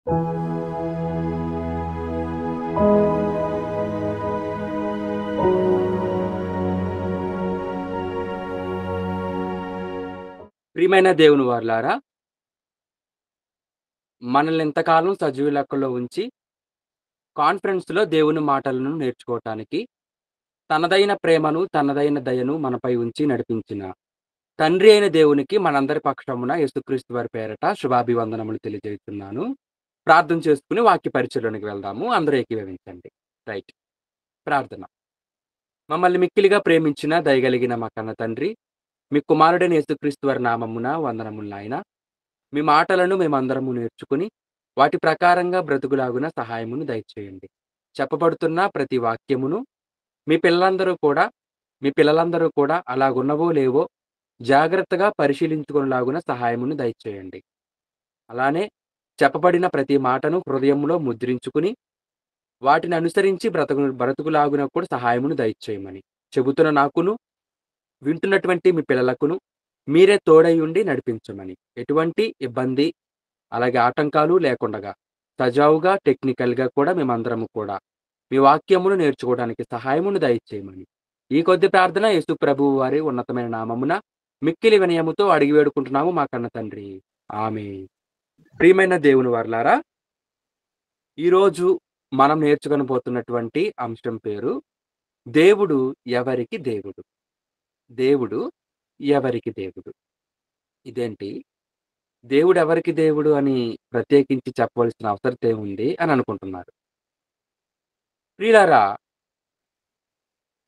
ప్రియమైన దేవుని వారలారా, మనల్ని ఇంతకాలం సజీవ లెక్కలో ఉంచి, కాన్ఫరెన్స్‌లో దేవుని మాటలను నేర్చుకోవటానికి, తనదైన ప్రేమను, తనదైన దయను మనపై ఉంచి నడిపించిన తండ్రి అయిన దేవునికి మనందరి పక్షమున యేసుక్రీస్తు వారి పేరట శుభాభివందనములు తెలియజేస్తున్నాను. ప్రార్థన చేసుకొని వాక్య పరిచయలోనికి వెళ్దాము. అందరూ ఏకీభవించండి. రైట్. ప్రార్థన. మమ్మల్ని మిక్కిలిగా ప్రేమించిన దయగలిగిన మా కన్న తండ్రి, మీ కుమారుడైన యేసుక్రీస్తు వారి నామమున వందనములు నాయనా. మీ మాటలను మేమందరము నేర్చుకుని, వాటి ప్రకారంగా బ్రతుకులాగున సహాయమును దయచేయండి. చెప్పబడుతున్న ప్రతి వాక్యమును మీ పిల్లలందరూ కూడా మీ పిల్లలందరూ కూడా అలాగున్నవో లేవో జాగ్రత్తగా పరిశీలించుకొనులాగున సహాయమును దయచేయండి. అలానే చెప్పబడిన ప్రతి మాటను హృదయంలో ముద్రించుకుని, వాటిని అనుసరించి బ్రతుకులాగున కూడా సహాయమును దయచేయమని చెబుతున్న నాకును, వింటున్నటువంటి మీ పిల్లలకును మీరే తోడై ఉండి నడిపించమని. ఎటువంటి ఇబ్బంది, అలాగే ఆటంకాలు లేకుండగా సజావుగా, టెక్నికల్‌గా కూడా మేమందరము కూడా మీ వాక్యమును నేర్చుకోవడానికి సహాయమును దయచేయమని. ఈ కొద్ది ప్రార్థన యేసు ప్రభువు వారి ఉన్నతమైన నామమున మిక్కిలి వినయముతో అడిగి వేడుకుంటున్నాము మా కన్న తండ్రి. ఆమేన్. ప్రియమైన దేవుని వారలారా, ఈరోజు మనం నేర్చుకొనబోతున్నటువంటి అంశం పేరు దేవుడు ఎవరికి దేవుడు? దేవుడు ఎవరికి దేవుడు? ఇదేంటి? దేవుడెవరికి దేవుడు అని ప్రత్యేకించి చెప్పవలసిన అవసరతేముంది అని అనుకుంటున్నారు. ప్రియులారా,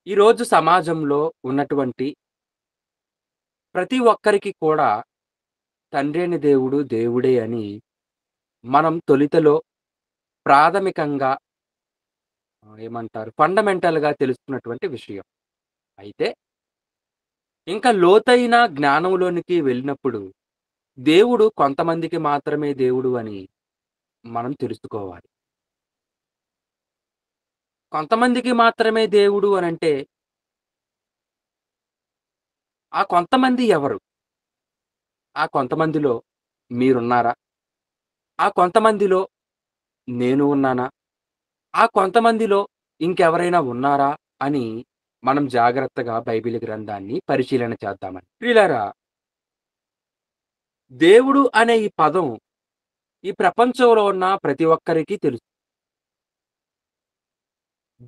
ఈరోజు సమాజంలో ఉన్నటువంటి ప్రతి ఒక్కరికి కూడా తండ్రి అయిన దేవుడు దేవుడే అని మనం తొలితలో ప్రాథమికంగా ఏమంటారు ఫండమెంటల్‌గా తెలుసుకున్నటువంటి విషయం. అయితే ఇంకా లోతైన జ్ఞానంలోనికి వెళ్ళినప్పుడు దేవుడు కొంతమందికి మాత్రమే దేవుడు అని మనం తెలుసుకోవాలి. కొంతమందికి మాత్రమే దేవుడు అనంటే ఆ కొంతమంది ఎవరు? ఆ కొంతమందిలో మీరున్నారా? ఆ కొంతమందిలో నేను ఉన్నానా? ఆ కొంతమందిలో ఇంకెవరైనా ఉన్నారా? అని మనం జాగ్రత్తగా బైబిల్ గ్రంథాన్ని పరిశీలన చేద్దామండి. ప్రియులారా, దేవుడు అనే ఈ పదం ఈ ప్రపంచంలో ఉన్న ప్రతి ఒక్కరికి తెలుసు.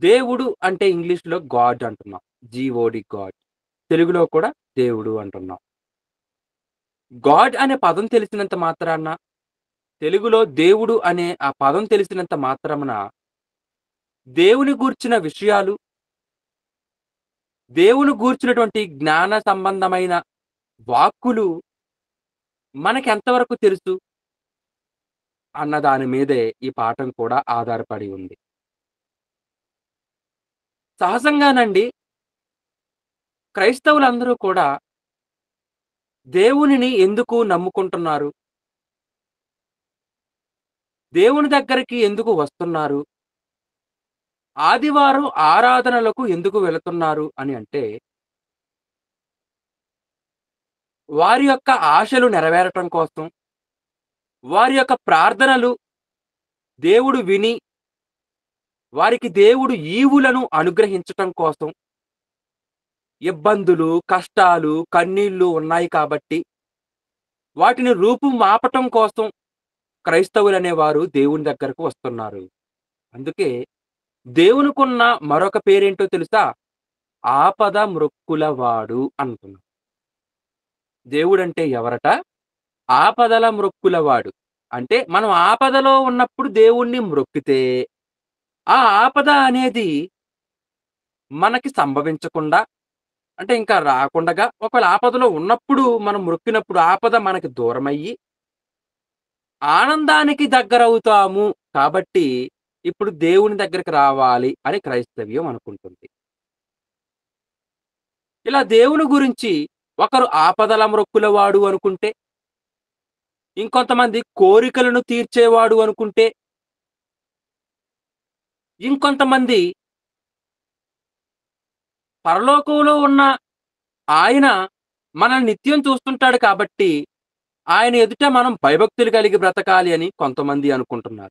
దేవుడు అంటే ఇంగ్లీష్‌లో గాడ్ అంటున్నాం. జీఓడీ గాడ్. తెలుగులో కూడా దేవుడు అంటున్నాం. గాడ్ అనే పదం తెలిసినంత మాత్రాన తెలుగులో దేవుడు అనే ఆ పదం తెలిసినంత మాత్రమున దేవుని గూర్చిన విషయాలు, దేవుని గూర్చినటువంటి జ్ఞాన సంబంధమైన వాక్కులు మనకెంతవరకు తెలుసు అన్న దాని మీదే ఈ పాఠం కూడా ఆధారపడి ఉంది. సహజంగానండి క్రైస్తవులందరూ కూడా దేవునిని ఎందుకు నమ్ముకుంటున్నారు? దేవుని దగ్గరికి ఎందుకు వస్తున్నారు? ఆదివారం ఆరాధనలకు ఎందుకు వెళుతున్నారు అని అంటే, వారి యొక్క ఆశలు నెరవేరటం కోసం, వారి యొక్క ప్రార్థనలు దేవుడు విని, వారికి దేవుడు ఈవులను అనుగ్రహించటం కోసం, ఇబ్బందులు, కష్టాలు, కన్నీళ్లు ఉన్నాయి కాబట్టి, వాటిని రూపుమాపటం కోసం క్రైస్తవులనేవారు దేవుని దగ్గరకు వస్తున్నారు. అందుకే దేవునికున్న మరొక పేరేంటో తెలుసా? ఆపద మ్రొక్కులవాడు అంటున్నాం. దేవుడంటే ఎవరట? ఆపదల మ్రొక్కులవాడు. అంటే మనం ఆపదలో ఉన్నప్పుడు దేవుణ్ణి మ్రొక్కితే, ఆ ఆపద అనేది మనకి సంభవించకుండా అంటే ఇంకా రాకుండగా ఒకవేళ ఆపదలో ఉన్నప్పుడు మనం మ్రొక్కినప్పుడు ఆపద మనకి దూరమయ్యి, ఆనందానికి దగ్గరవుతాము. కాబట్టి ఇప్పుడు దేవుని దగ్గరికి రావాలి అని క్రైస్తవ్యం అనుకుంటుంది. ఇలా దేవుని గురించి ఒకరు ఆపదల మ్రొక్కులవాడు అనుకుంటే, ఇంకొంతమంది కోరికలను తీర్చేవాడు అనుకుంటే, ఇంకొంతమంది పరలోకంలో ఉన్న ఆయన మనల్ని నిత్యం చూస్తుంటాడు కాబట్టి, ఆయన ఎదుట మనం భయభక్తులు కలిగి బ్రతకాలి అని కొంతమంది అనుకుంటున్నారు.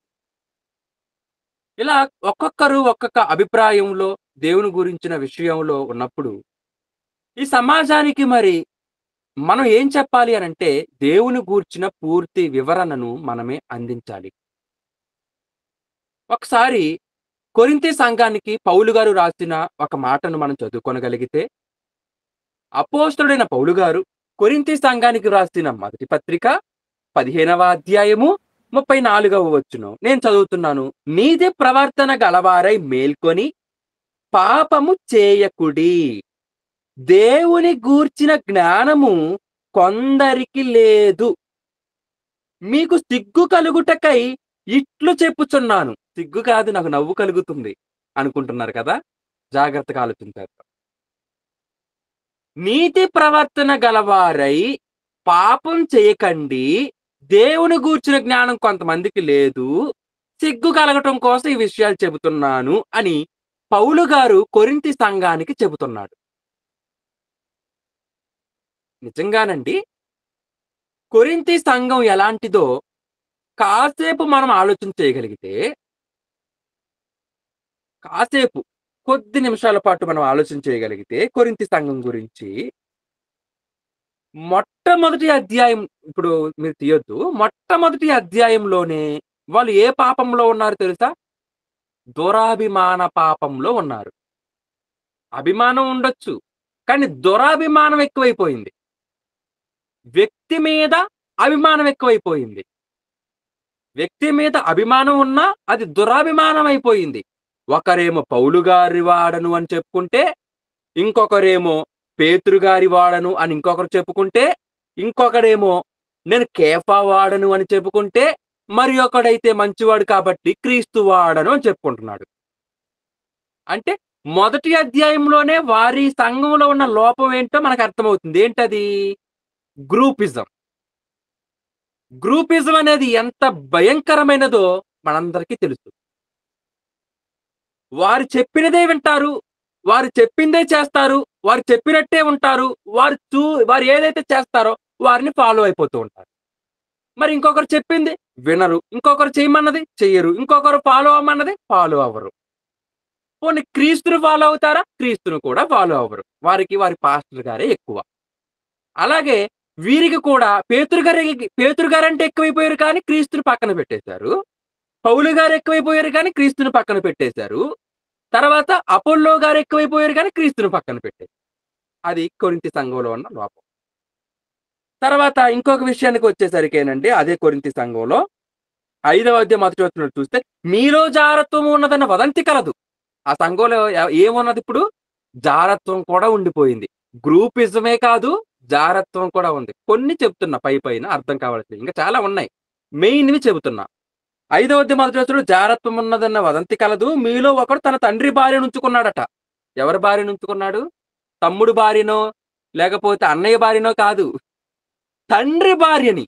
ఇలా ఒక్కొక్కరు ఒక్కొక్క అభిప్రాయంలో దేవుని గురించిన విషయంలో ఉన్నప్పుడు, ఈ సమాజానికి మరి మనం ఏం చెప్పాలి అనంటే, దేవుని గూర్చిన పూర్తి వివరణను మనమే అందించాలి. ఒకసారి కొరింథీ సంఘానికి పౌలు గారు రాసిన ఒక మాటను మనం చదువుకొనగలిగితే, అపోస్తలుడైన పౌలు గారు కొరింథీ సంఘానికి రాసిన మొదటి పత్రిక 15వ అధ్యాయము 34వ వచనం నేను చదువుతున్నాను. నీతి ప్రవర్తన గలవారై మేల్కొని పాపము చేయకుడి. దేవుని గూర్చిన జ్ఞానము కొందరికి లేదు. మీకు సిగ్గు కలుగుటకై ఇట్లు చెప్పుచున్నాను. సిగ్గు కాదు, నాకు నవ్వు కలుగుతుంది అనుకుంటున్నారు కదా! జాగ్రత్తగా ఆలోచించారు. నీతి ప్రవర్తన గలవారై పాపం చేయకండి. దేవుని గూర్చిన జ్ఞానం కొంతమందికి లేదు. సిగ్గు కలగటం కోసం ఈ విషయాలు చెబుతున్నాను అని పౌలు గారు కొరింథీ సంఘానికి చెబుతున్నాడు. నిజంగానండి, కొరింథీ సంఘం ఎలాంటిదో కాసేపు మనం ఆలోచన చేయగలిగితే, కాసేపు కొద్ది నిమిషాల పాటు మనం ఆలోచన చేయగలిగితే కొరింథీ సంఘం గురించి మొట్టమొదటి అధ్యాయం ఇప్పుడు మీరు తీయొద్దు. మొట్టమొదటి అధ్యాయంలోనే వాళ్ళు ఏ పాపంలో ఉన్నారు తెలుసా? దురాభిమాన పాపంలో ఉన్నారు. అభిమానం ఉండొచ్చు, కానీ దురాభిమానం ఎక్కువైపోయింది. వ్యక్తి మీద అభిమానం ఎక్కువైపోయింది. వ్యక్తి మీద అభిమానం ఉన్నా అది దురాభిమానం అయిపోయింది. ఒకరేమో పౌలు గారి వాడను అని చెప్పుకుంటే, ఇంకొకరేమో పేతురు గారి వాడను అని ఇంకొకరు చెప్పుకుంటే, ఇంకొకడేమో నేను కేఫా వాడను అని చెప్పుకుంటే, మరి ఒకడైతే మంచివాడు కాబట్టి క్రీస్తు వాడను అని చెప్పుకుంటున్నాడు. అంటే మొదటి అధ్యాయంలోనే వారి సంఘంలో ఉన్న లోపం ఏంటో మనకు అర్థమవుతుంది. ఏంటది? గ్రూపిజం. గ్రూపిజం అనేది ఎంత భయంకరమైనదో మనందరికీ తెలుసు. వారు చెప్పినదే వింటారు. వారు చెప్పిందే చేస్తారు. వారు చెప్పినట్టే ఉంటారు. వారు ఏదైతే చేస్తారో వారిని ఫాలో అయిపోతూ ఉంటారు. మరి ఇంకొకరు చెప్పింది వినరు. ఇంకొకరు చేయమన్నది చెయ్యరు. ఇంకొకరు ఫాలో అవ్వమన్నది ఫాలో అవ్వరు. పోనీ క్రీస్తుని ఫాలో అవుతారా? క్రీస్తుని కూడా ఫాలో అవ్వరు. వారికి వారి పాస్టర్ గారే ఎక్కువ. అలాగే వీరికి కూడా పేతురు గారంటే ఎక్కువైపోయారు కానీ క్రీస్తుని పక్కన పెట్టేశారు. పౌలు గారు ఎక్కువైపోయారు కానీ క్రీస్తుని పక్కన పెట్టేశారు. తర్వాత అపోల్లో గారు ఎక్కువైపోయారు కానీ క్రీస్తుని పక్కన పెట్టారు. అది కొరింథీ సంఘంలో ఉన్న లోపం. తర్వాత ఇంకొక విషయానికి వచ్చేసరికేనండి, అదే కొరింథీ సంఘంలో 5వ అధ్యాయం మొదటి వచనం చూస్తే, మీలో జారత్వం ఉన్నదన్న వదంతి కలదు. ఆ సంఘంలో ఏమున్నది ఇప్పుడు? జారత్వం కూడా ఉండిపోయింది. గ్రూపిజమే కాదు, జారత్వం కూడా ఉంది. కొన్ని చెప్తున్నా పైన అర్థం కావాల్సినవి. ఇంకా చాలా ఉన్నాయి. మెయిన్‌వి చెబుతున్నా. 5వ అధ్యాయం మొదటి వచనంలో జారత్వం ఉన్నదన్న వదంతి కలదు. మీలో ఒకడు తన తండ్రి భార్యను ఉంచుకున్నాడట. ఎవరి భార్యను ఉంచుకున్నాడు? తమ్ముడు భార్యనో, లేకపోతే అన్నయ్య భార్యనో కాదు. తండ్రి భార్యని.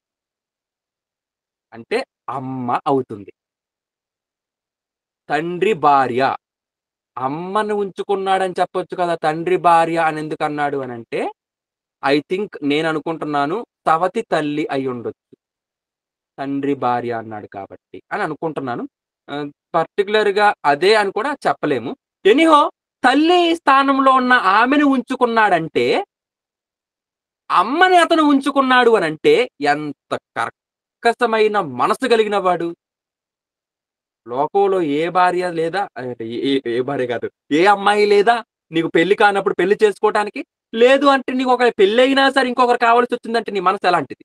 అంటే అమ్మ అవుతుంది. తండ్రి భార్య. అమ్మను ఉంచుకున్నాడని చెప్పొచ్చు కదా! తండ్రి భార్య అని ఎందుకన్నాడు అనంటే, ఐ థింక్ నేననుకుంటున్నాను సవతి తల్లి అయ్యుండొచ్చు. తండ్రి భార్య అన్నాడు కాబట్టి అని అనుకుంటున్నాను. పర్టిక్యులర్‌గా అదే అని కూడా చెప్పలేము. ఎనీహో తల్లి స్థానంలో ఉన్న ఆమెను ఉంచుకున్నాడంటే, అమ్మని అతను ఉంచుకున్నాడు అనంటే ఎంత కర్కశమైన మనసు కలిగిన వాడు. లోకంలో ఏ భార్య లేదా అంటే ఏ ఏ ఏ భార్య కాదు. ఏ అమ్మాయి లేదా నీకు పెళ్లి కానప్పుడు పెళ్లి చేసుకోవటానికి? లేదు అంటే నీకు ఒక పెళ్లయినా సరే ఇంకొకరు కావాల్సొచ్చిందంటే నీ మనసు ఎలాంటిది?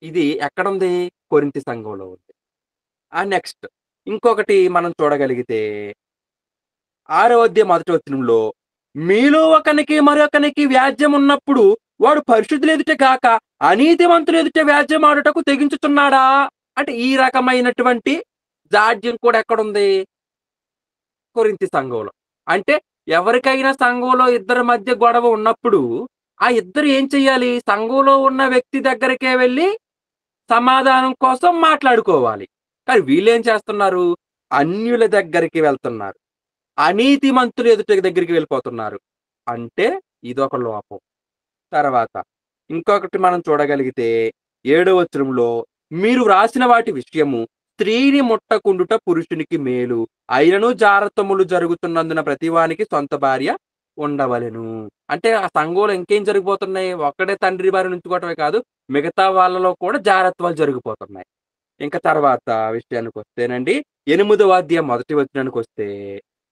ఇది ఎక్కడుంది? కొరింథీ సంఘంలో ఉంది. నెక్స్ట్ ఇంకొకటి మనం చూడగలిగితే 6వ అధ్యాయం మొదటి వచనంలో మీలో ఒకనికి మరొకనికి వ్యాజ్యం ఉన్నప్పుడు వాడు పరిశుద్ధుల ఎదుట గాక అనీతిమంతుల ఎదుట వ్యాజ్యమాడుటకు తెగించుచున్నాడా? అంటే ఈ రకమైనటువంటి జాడ్యం కూడా ఎక్కడుంది? కొరింథీ సంఘంలో. అంటే ఎవరికైనా సంఘంలో ఇద్దరి మధ్య గొడవ ఉన్నప్పుడు ఆ ఇద్దరు ఏం చెయ్యాలి? సంఘంలో ఉన్న వ్యక్తి దగ్గరికే వెళ్లి సమాధానం కోసం మాట్లాడుకోవాలి. కానీ వీళ్ళేం చేస్తున్నారు? అన్యుల దగ్గరికి వెళ్తున్నారు. అనీతిమంతుల దగ్గరికి వెళ్ళిపోతున్నారు. అంటే ఇదొక లోపం. తర్వాత ఇంకొకటి మనం చూడగలిగితే, ఏడో వచనంలో మీరు వ్రాసిన వాటి విషయము స్త్రీని ముట్టకుండుట పురుషునికి మేలు. అయినను జారత్వములు జరుగుతున్నందున ప్రతివానికి సొంత భార్య ఉండవలెను. అంటే ఆ సంఘంలో ఇంకేం జరిగిపోతున్నాయి? ఒక్కడే తండ్రి భార్యను ఉంచుకోవటమే కాదు, మిగతా వాళ్ళలో కూడా జారత్వాలు జరిగిపోతున్నాయి. ఇంక తర్వాత విషయానికొస్తేనండి, 8వ అధ్యాయం మొదటి వచనానికొస్తే,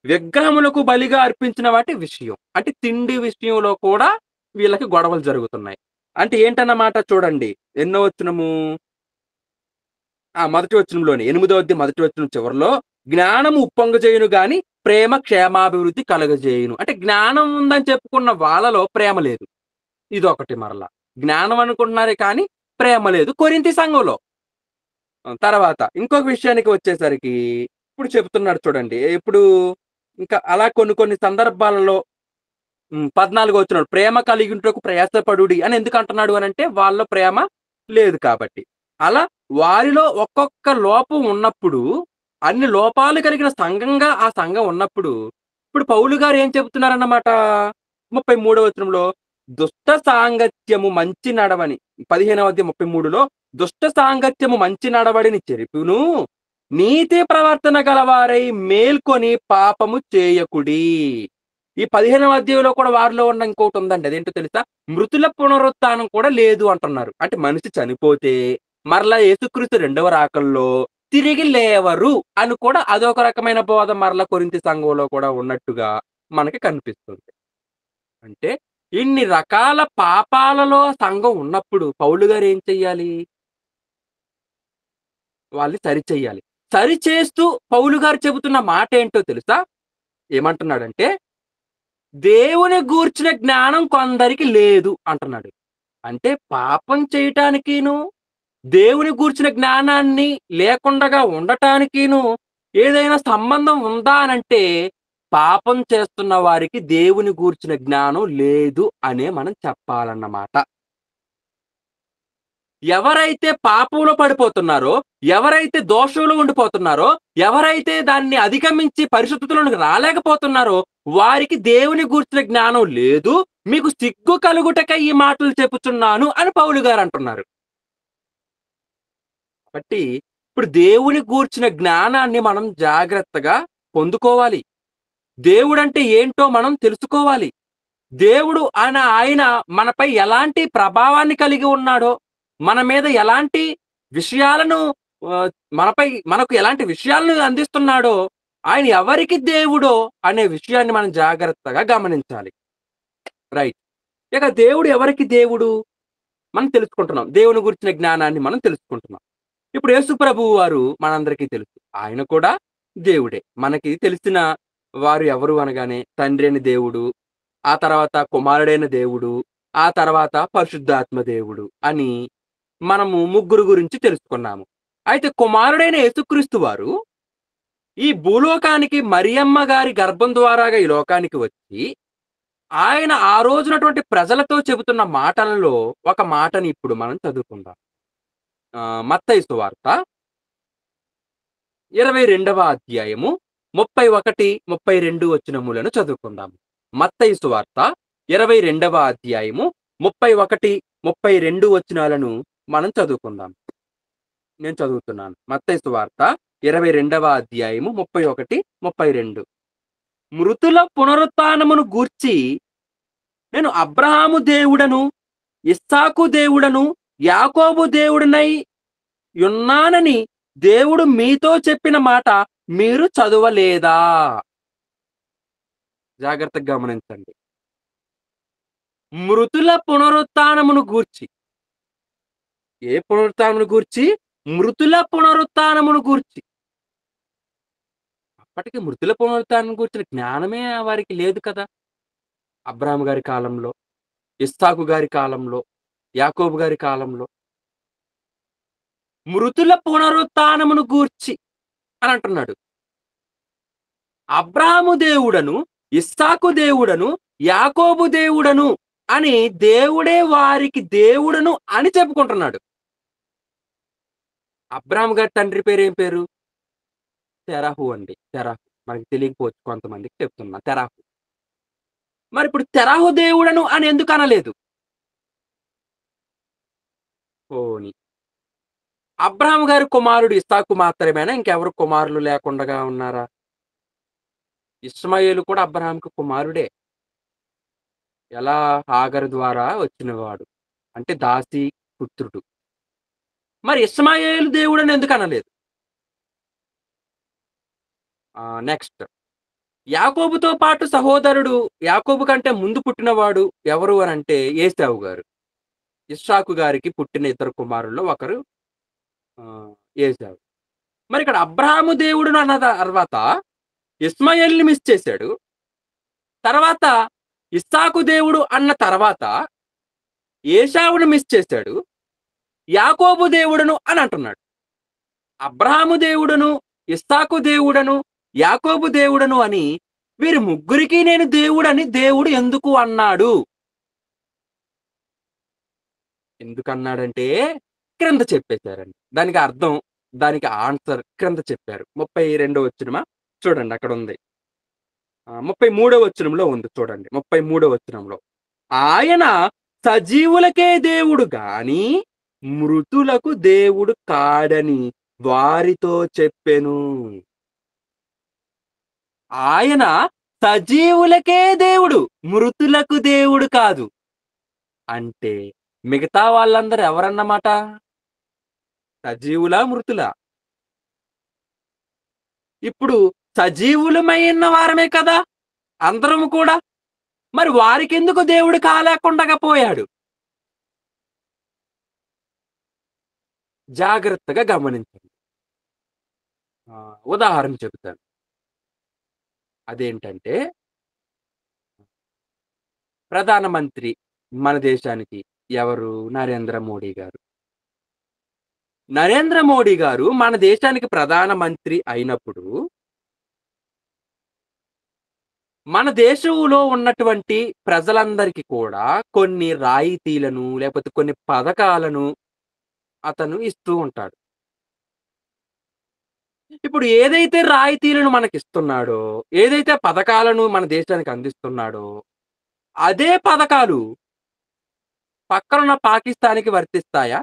విగ్రహములకు బలిగా అర్పించిన వాటి విషయం. అంటే తిండి విషయంలో కూడా వీళ్ళకి గొడవలు జరుగుతున్నాయి. అంటే ఏంటన్నమాట చూడండి. ఎన్నో వచనము? మొదటి వచనంలోనే 8వ అధ్యాయం మొదటి వచనం చివరలో, జ్ఞానము ఉప్పొంగజేయును గాని, ప్రేమ క్షేమాభివృద్ధి కలుగజేయును. అంటే జ్ఞానం ఉందని చెప్పుకున్న వాళ్ళలో ప్రేమ లేదు. ఇదొకటి మరల. జ్ఞానం అనుకుంటున్నారే కానీ, ప్రేమ లేదు కొరింథీ సంఘంలో. తర్వాత ఇంకొక విషయానికి వచ్చేసరికి, ఇప్పుడు చెప్తున్నాడు చూడండి. ఇప్పుడు ఇంకా అలా కొన్ని కొన్ని సందర్భాలలో 14 వచనం ప్రేమ కలిగించుటకు ప్రయాసపడుడి అని ఎందుకు అంటున్నాడు అనంటే, వాళ్ళలో ప్రేమ లేదు కాబట్టి. అలా వారిలో ఒక్కొక్క లోపం ఉన్నప్పుడు, అన్ని లోపాలు కలిగిన సంఘంగా ఆ సంఘం ఉన్నప్పుడు, ఇప్పుడు పౌలు గారు ఏం చెబుతున్నారన్నమాట? 33వ వచనంలో, దుష్ట సాంగత్యము మంచి నడవని 15వ అధ్యాయం 33లో దుష్ట సాంగత్యము మంచి నడవడిని చెరిపును, నీతి ప్రవర్తన గలవారై మేల్కొని పాపము చేయకుడి. ఈ 15వ అధ్యాయంలో కూడా వారిలో ఉన్న ఇంకోటుందండి. అదేంటో తెలుసా? మృతుల పునరుత్థానం కూడా లేదు అంటున్నారు. అంటే మనిషి చనిపోతే మరలా యేసుక్రీస్తు రెండవ రాకల్లో తిరిగి లేవరు అని కూడా అదొక రకమైన బోధ మరలా కొరింథీ సంఘంలో కూడా ఉన్నట్టుగా మనకి కనిపిస్తుంది. అంటే ఇన్ని రకాల పాపాలలో సంఘం ఉన్నప్పుడు పౌలు గారు ఏం చెయ్యాలి? వాళ్ళని సరిచెయ్యాలి. సరిచేస్తూ పౌలు గారు చెబుతున్న మాటేంటో తెలుసా? ఏమంటున్నాడంటే, దేవుని గూర్చిన జ్ఞానం కొందరికి లేదు అంటున్నాడు. అంటే పాపం చేయటానికిను, దేవుని గూర్చిన జ్ఞానాన్ని లేకుండగా ఉండటానికిను ఏదైనా సంబంధం ఉందా అనంటే, పాపం చేస్తున్న వారికి దేవుని గూర్చిన జ్ఞానం లేదు అనే మనం చెప్పాలన్నమాట. ఎవరైతే పాపంలో పడిపోతున్నారో, ఎవరైతే దోషంలో ఉండిపోతున్నారో, ఎవరైతే దాన్ని అధిగమించి పరిశుద్ధతలోనికి రాలేకపోతున్నారో, వారికి దేవుని గూర్చిన జ్ఞానం లేదు. మీకు సిగ్గు కలుగుటకై ఈ మాటలు చెప్పుచున్నాను అని పౌలు గారు అంటున్నారు. కాబట్టి ఇప్పుడు దేవుని గూర్చిన జ్ఞానాన్ని మనం జాగ్రత్తగా పొందుకోవాలి. దేవుడంటే ఏంటో మనం తెలుసుకోవాలి. దేవుడు ఆయన మనపై ఎలాంటి ప్రభావాన్ని కలిగి ఉన్నాడో, మన మీద ఎలాంటి విషయాలను ఆహ్, మనకు ఎలాంటి విషయాలను అందిస్తున్నాడో, ఆయన ఎవరికి దేవుడో అనే విషయాన్ని మనం జాగ్రత్తగా గమనించాలి. రైట్. ఇక దేవుడు ఎవరికి దేవుడు? మనం తెలుసుకుంటున్నాం. దేవుని గురించిన జ్ఞానాన్ని మనం తెలుసుకుంటున్నాం. ఇప్పుడు యేసు ప్రభువు వారు మనందరికీ తెలుసు. ఆయన కూడా దేవుడే. మనకి తెలిసిన వారు ఎవరు అనగానే తండ్రి అయిన దేవుడు, ఆ తర్వాత కుమారుడైన దేవుడు, ఆ తర్వాత పరిశుద్ధాత్మ దేవుడు అని మనము ముగ్గురు గురించి తెలుసుకున్నాము. అయితే కుమారుడైన యేసుక్రీస్తు వారు ఈ భూలోకానికి మరియమ్మ గారి గర్భం ద్వారాగా ఈ లోకానికి వచ్చి, ఆయన ఆ రోజునటువంటి ప్రజలతో చెబుతున్న మాటలలో ఒక మాటని ఇప్పుడు మనం చదువుకుందాం. మత్తయి సువార్త 22వ అధ్యాయము 31, 32 వచనములను చదువుకుందాము. మత్తయి సువార్త 22వ అధ్యాయము 31, 32 వచనాలను మనం చదువుకుందాం. నేను చదువుతున్నాను. మత్తయి సువార్త 22వ అధ్యాయము 31, 32. మృతుల పునరుత్థానమును గూర్చి నేను అబ్రహాము దేవుడను, ఇస్సాకు దేవుడను, యాకోబు దేవుడనై యున్నానని దేవుడు మీతో చెప్పిన మాట మీరు చదవలేదా? జాగ్రత్తగా గమనించండి. మృతుల పునరుత్థానమును గూర్చి. ఏ పునరుత్థానమును గూర్చి? మృతుల పునరుత్థానమును గూర్చి. అప్పటికి మృతుల పునరుత్థానం గూర్చిన జ్ఞానమే వారికి లేదు కదా! అబ్రాహాము గారి కాలంలో, ఇస్సాకు గారి కాలంలో, యాకోబు గారి కాలంలో. మృతుల పునరుత్థానమును గూర్చి అని అంటున్నాడు. అబ్రాహాము దేవుడను, ఇస్సాకు దేవుడను, యాకోబు దేవుడను అని దేవుడే వారికి దేవుడను అని చెప్పుకుంటున్నాడు. అబ్రాహాము గారి తండ్రి పేరేం పేరు? తెరహు అండి. తెరహు. మనకు తెలియకపోవచ్చు కొంతమందికి చెప్తున్నా. తెరహు. మరిప్పుడు తెరహు దేవుడను అని ఎందుకు అనలేదు? పోనీ అబ్రాహాము గారి కుమారుడు ఇస్సాకు మాత్రమేనా? ఇంకెవరు కుమారులు లేకుండగా ఉన్నారా? ఇష్మాయేలు కూడా అబ్రాహాముకు కుమారుడే. ఎలా? హాగరు ద్వారా వచ్చినవాడు. అంటే దాసి పుత్రుడు. మరి ఇష్మాయేలు దేవుడని ఎందుకనలేదు? నెక్స్ట్ యాకోబుతో పాటు సహోదరుడు యాకోబు కంటే ముందు పుట్టినవాడు ఎవరు అనంటే ఏశావు గారు. ఇస్సాకు గారికి పుట్టిన ఇద్దరు కుమారుల్లో ఒకరు ఆహ్, ఏశావు. మరిక్కడ అబ్రాహాము దేవుడును అన్న తర్వాత ఇష్మాయేలుని మిస్ చేసాడు. తర్వాత ఇస్సాకు దేవుడు అన్న తర్వాత ఏశావును మిస్ చేసాడు. యాకోబు దేవుడును అని అంటున్నాడు. అబ్రాహాము దేవుడును, ఇస్సాకు దేవుడను, యాకోబు దేవుడను అని వీరి ముగ్గురికి నేను దేవుడని దేవుడు ఎందుకు అన్నాడు? ఎందుకన్నాడంటే క్రింద చెప్పేసారండి. దానికి అర్థం, దానికి ఆన్సర్ క్రింద చెప్పారు. 32 వచనమా? చూడండి అక్కడుంది. 33 వచనంలో ఉంది చూడండి. 33 వచనంలో. ఆయన సజీవులకే దేవుడు గాని మృతులకు దేవుడు కాడని వారితో చెప్పెను. ఆయన సజీవులకే దేవుడు, మృతులకు దేవుడు కాదు. అంటే మిగతా వాళ్ళందరూ ఎవరన్నమాట? సజీవులా? మృతులా? ఇప్పుడు సజీవులమైన వారమే కదా! అందరము కూడా. మరి వారికెందుకు దేవుడు కాలేకుండగా పోయాడు? జాగ్రత్తగా గమనించండి. ఉదాహరణ చెబుతాను. అదేంటంటే ప్రధానమంత్రి మన దేశానికి ఎవరు? నరేంద్ర మోడీ గారు. నరేంద్ర మోడీ గారు మన దేశానికి ప్రధానమంత్రి అయినప్పుడు మన దేశంలో ఉన్నటువంటి ప్రజలందరికీ కూడా కొన్ని రాయితీలను, లేకపోతే కొన్ని పథకాలను అతను ఇస్తూ ఉంటాడు. ఇప్పుడు ఏదైతే రాయితీలను మనకిస్తున్నాడో, ఏదైతే పథకాలను మన దేశానికి అందిస్తున్నాడో, అదే పథకాలు పక్కనున్న పాకిస్తాన్‌కి వర్తిస్తాయా?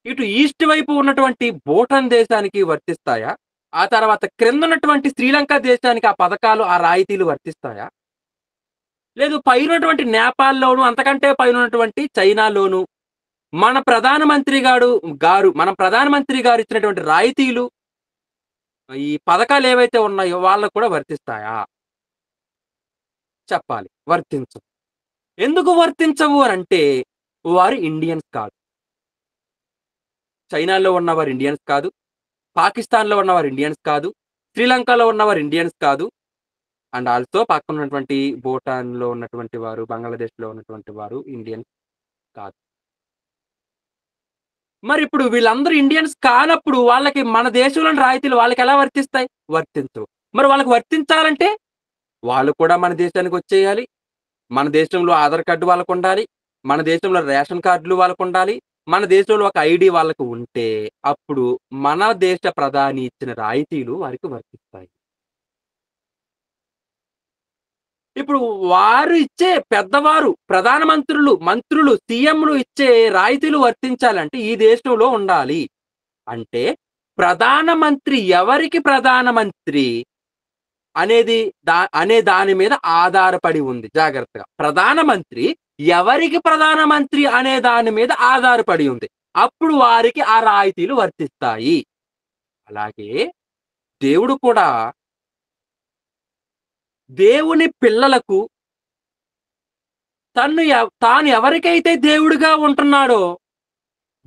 ఇటు ఈస్ట్ వైపు ఉన్నటువంటి భూటాన్ దేశానికి వర్తిస్తాయా? ఆ తర్వాత క్రిందున్నటువంటి శ్రీలంక దేశానికి ఆ పథకాలు, ఆ రాయితీలు వర్తిస్తాయా? లేదు పైనున్నటువంటి నేపాల్‌లోను, అంతకంటే పైనున్నటువంటి చైనాలోను మన ప్రధానమంత్రి గారు ఇచ్చినటువంటి రాయితీలు, ఈ పథకాలేవైతే ఉన్నాయో వాళ్ళకి కూడా వర్తిస్తాయా? చెప్పాలి. వర్తించవు. ఎందుకు వర్తించవు అనంటే, వారు ఇండియన్స్ కాదు. చైనాలో ఉన్నవారు ఇండియన్స్ కాదు. పాకిస్తాన్‌లో ఉన్నవారు ఇండియన్స్ కాదు. శ్రీలంకలో ఉన్నవారు ఇండియన్స్ కాదు. అండ్ ఆల్సో పక్కనున్నటువంటి భూటాన్‌లో ఉన్నటువంటి వారు, బంగ్లాదేశ్‌లో ఉన్నటువంటి వారు ఇండియన్స్ కాదు. మరిప్పుడు వీళ్ళందరూ ఇండియన్స్ కానప్పుడు వాళ్ళకి మన దేశంలోని రాయితీలు వాళ్ళకెలా వర్తిస్తాయి? వర్తించవు. మరి వాళ్ళకి వర్తించాలంటే, వాళ్ళు కూడా మన దేశానికొచ్చేయాలి. మన దేశంలో ఆధార్ కార్డ్ వాళ్ళకుండాలి. మన దేశంలో రేషన్ కార్డులు వాళ్ళకుండాలి. మన దేశంలో ఒక ఐడీ వాళ్ళకి ఉంటే, అప్పుడు మన దేశ ప్రధాని ఇచ్చిన రాయితీలు వారికి వర్తిస్తాయి. ఇప్పుడు వారు ఇచ్చే పెద్దవారు, ప్రధానమంత్రులు, మంత్రులు, సీఎంలు ఇచ్చే రాయితీలు వర్తించాలంటే ఈ దేశంలో ఉండాలి. అంటే ప్రధానమంత్రి ఎవరికి ప్రధానమంత్రి అనేది అనే దాని మీద ఆధారపడి ఉంది జాగ్రత్తగా. ప్రధానమంత్రి ఎవరికి ప్రధానమంత్రి అనే దాని మీద ఆధారపడి ఉంది. అప్పుడు వారికి ఆ రాయితీలు వర్తిస్తాయి. అలాగే దేవుడు కూడా దేవుని పిల్లలకు తాను ఎవరికైతే దేవుడుగా ఉంటున్నాడో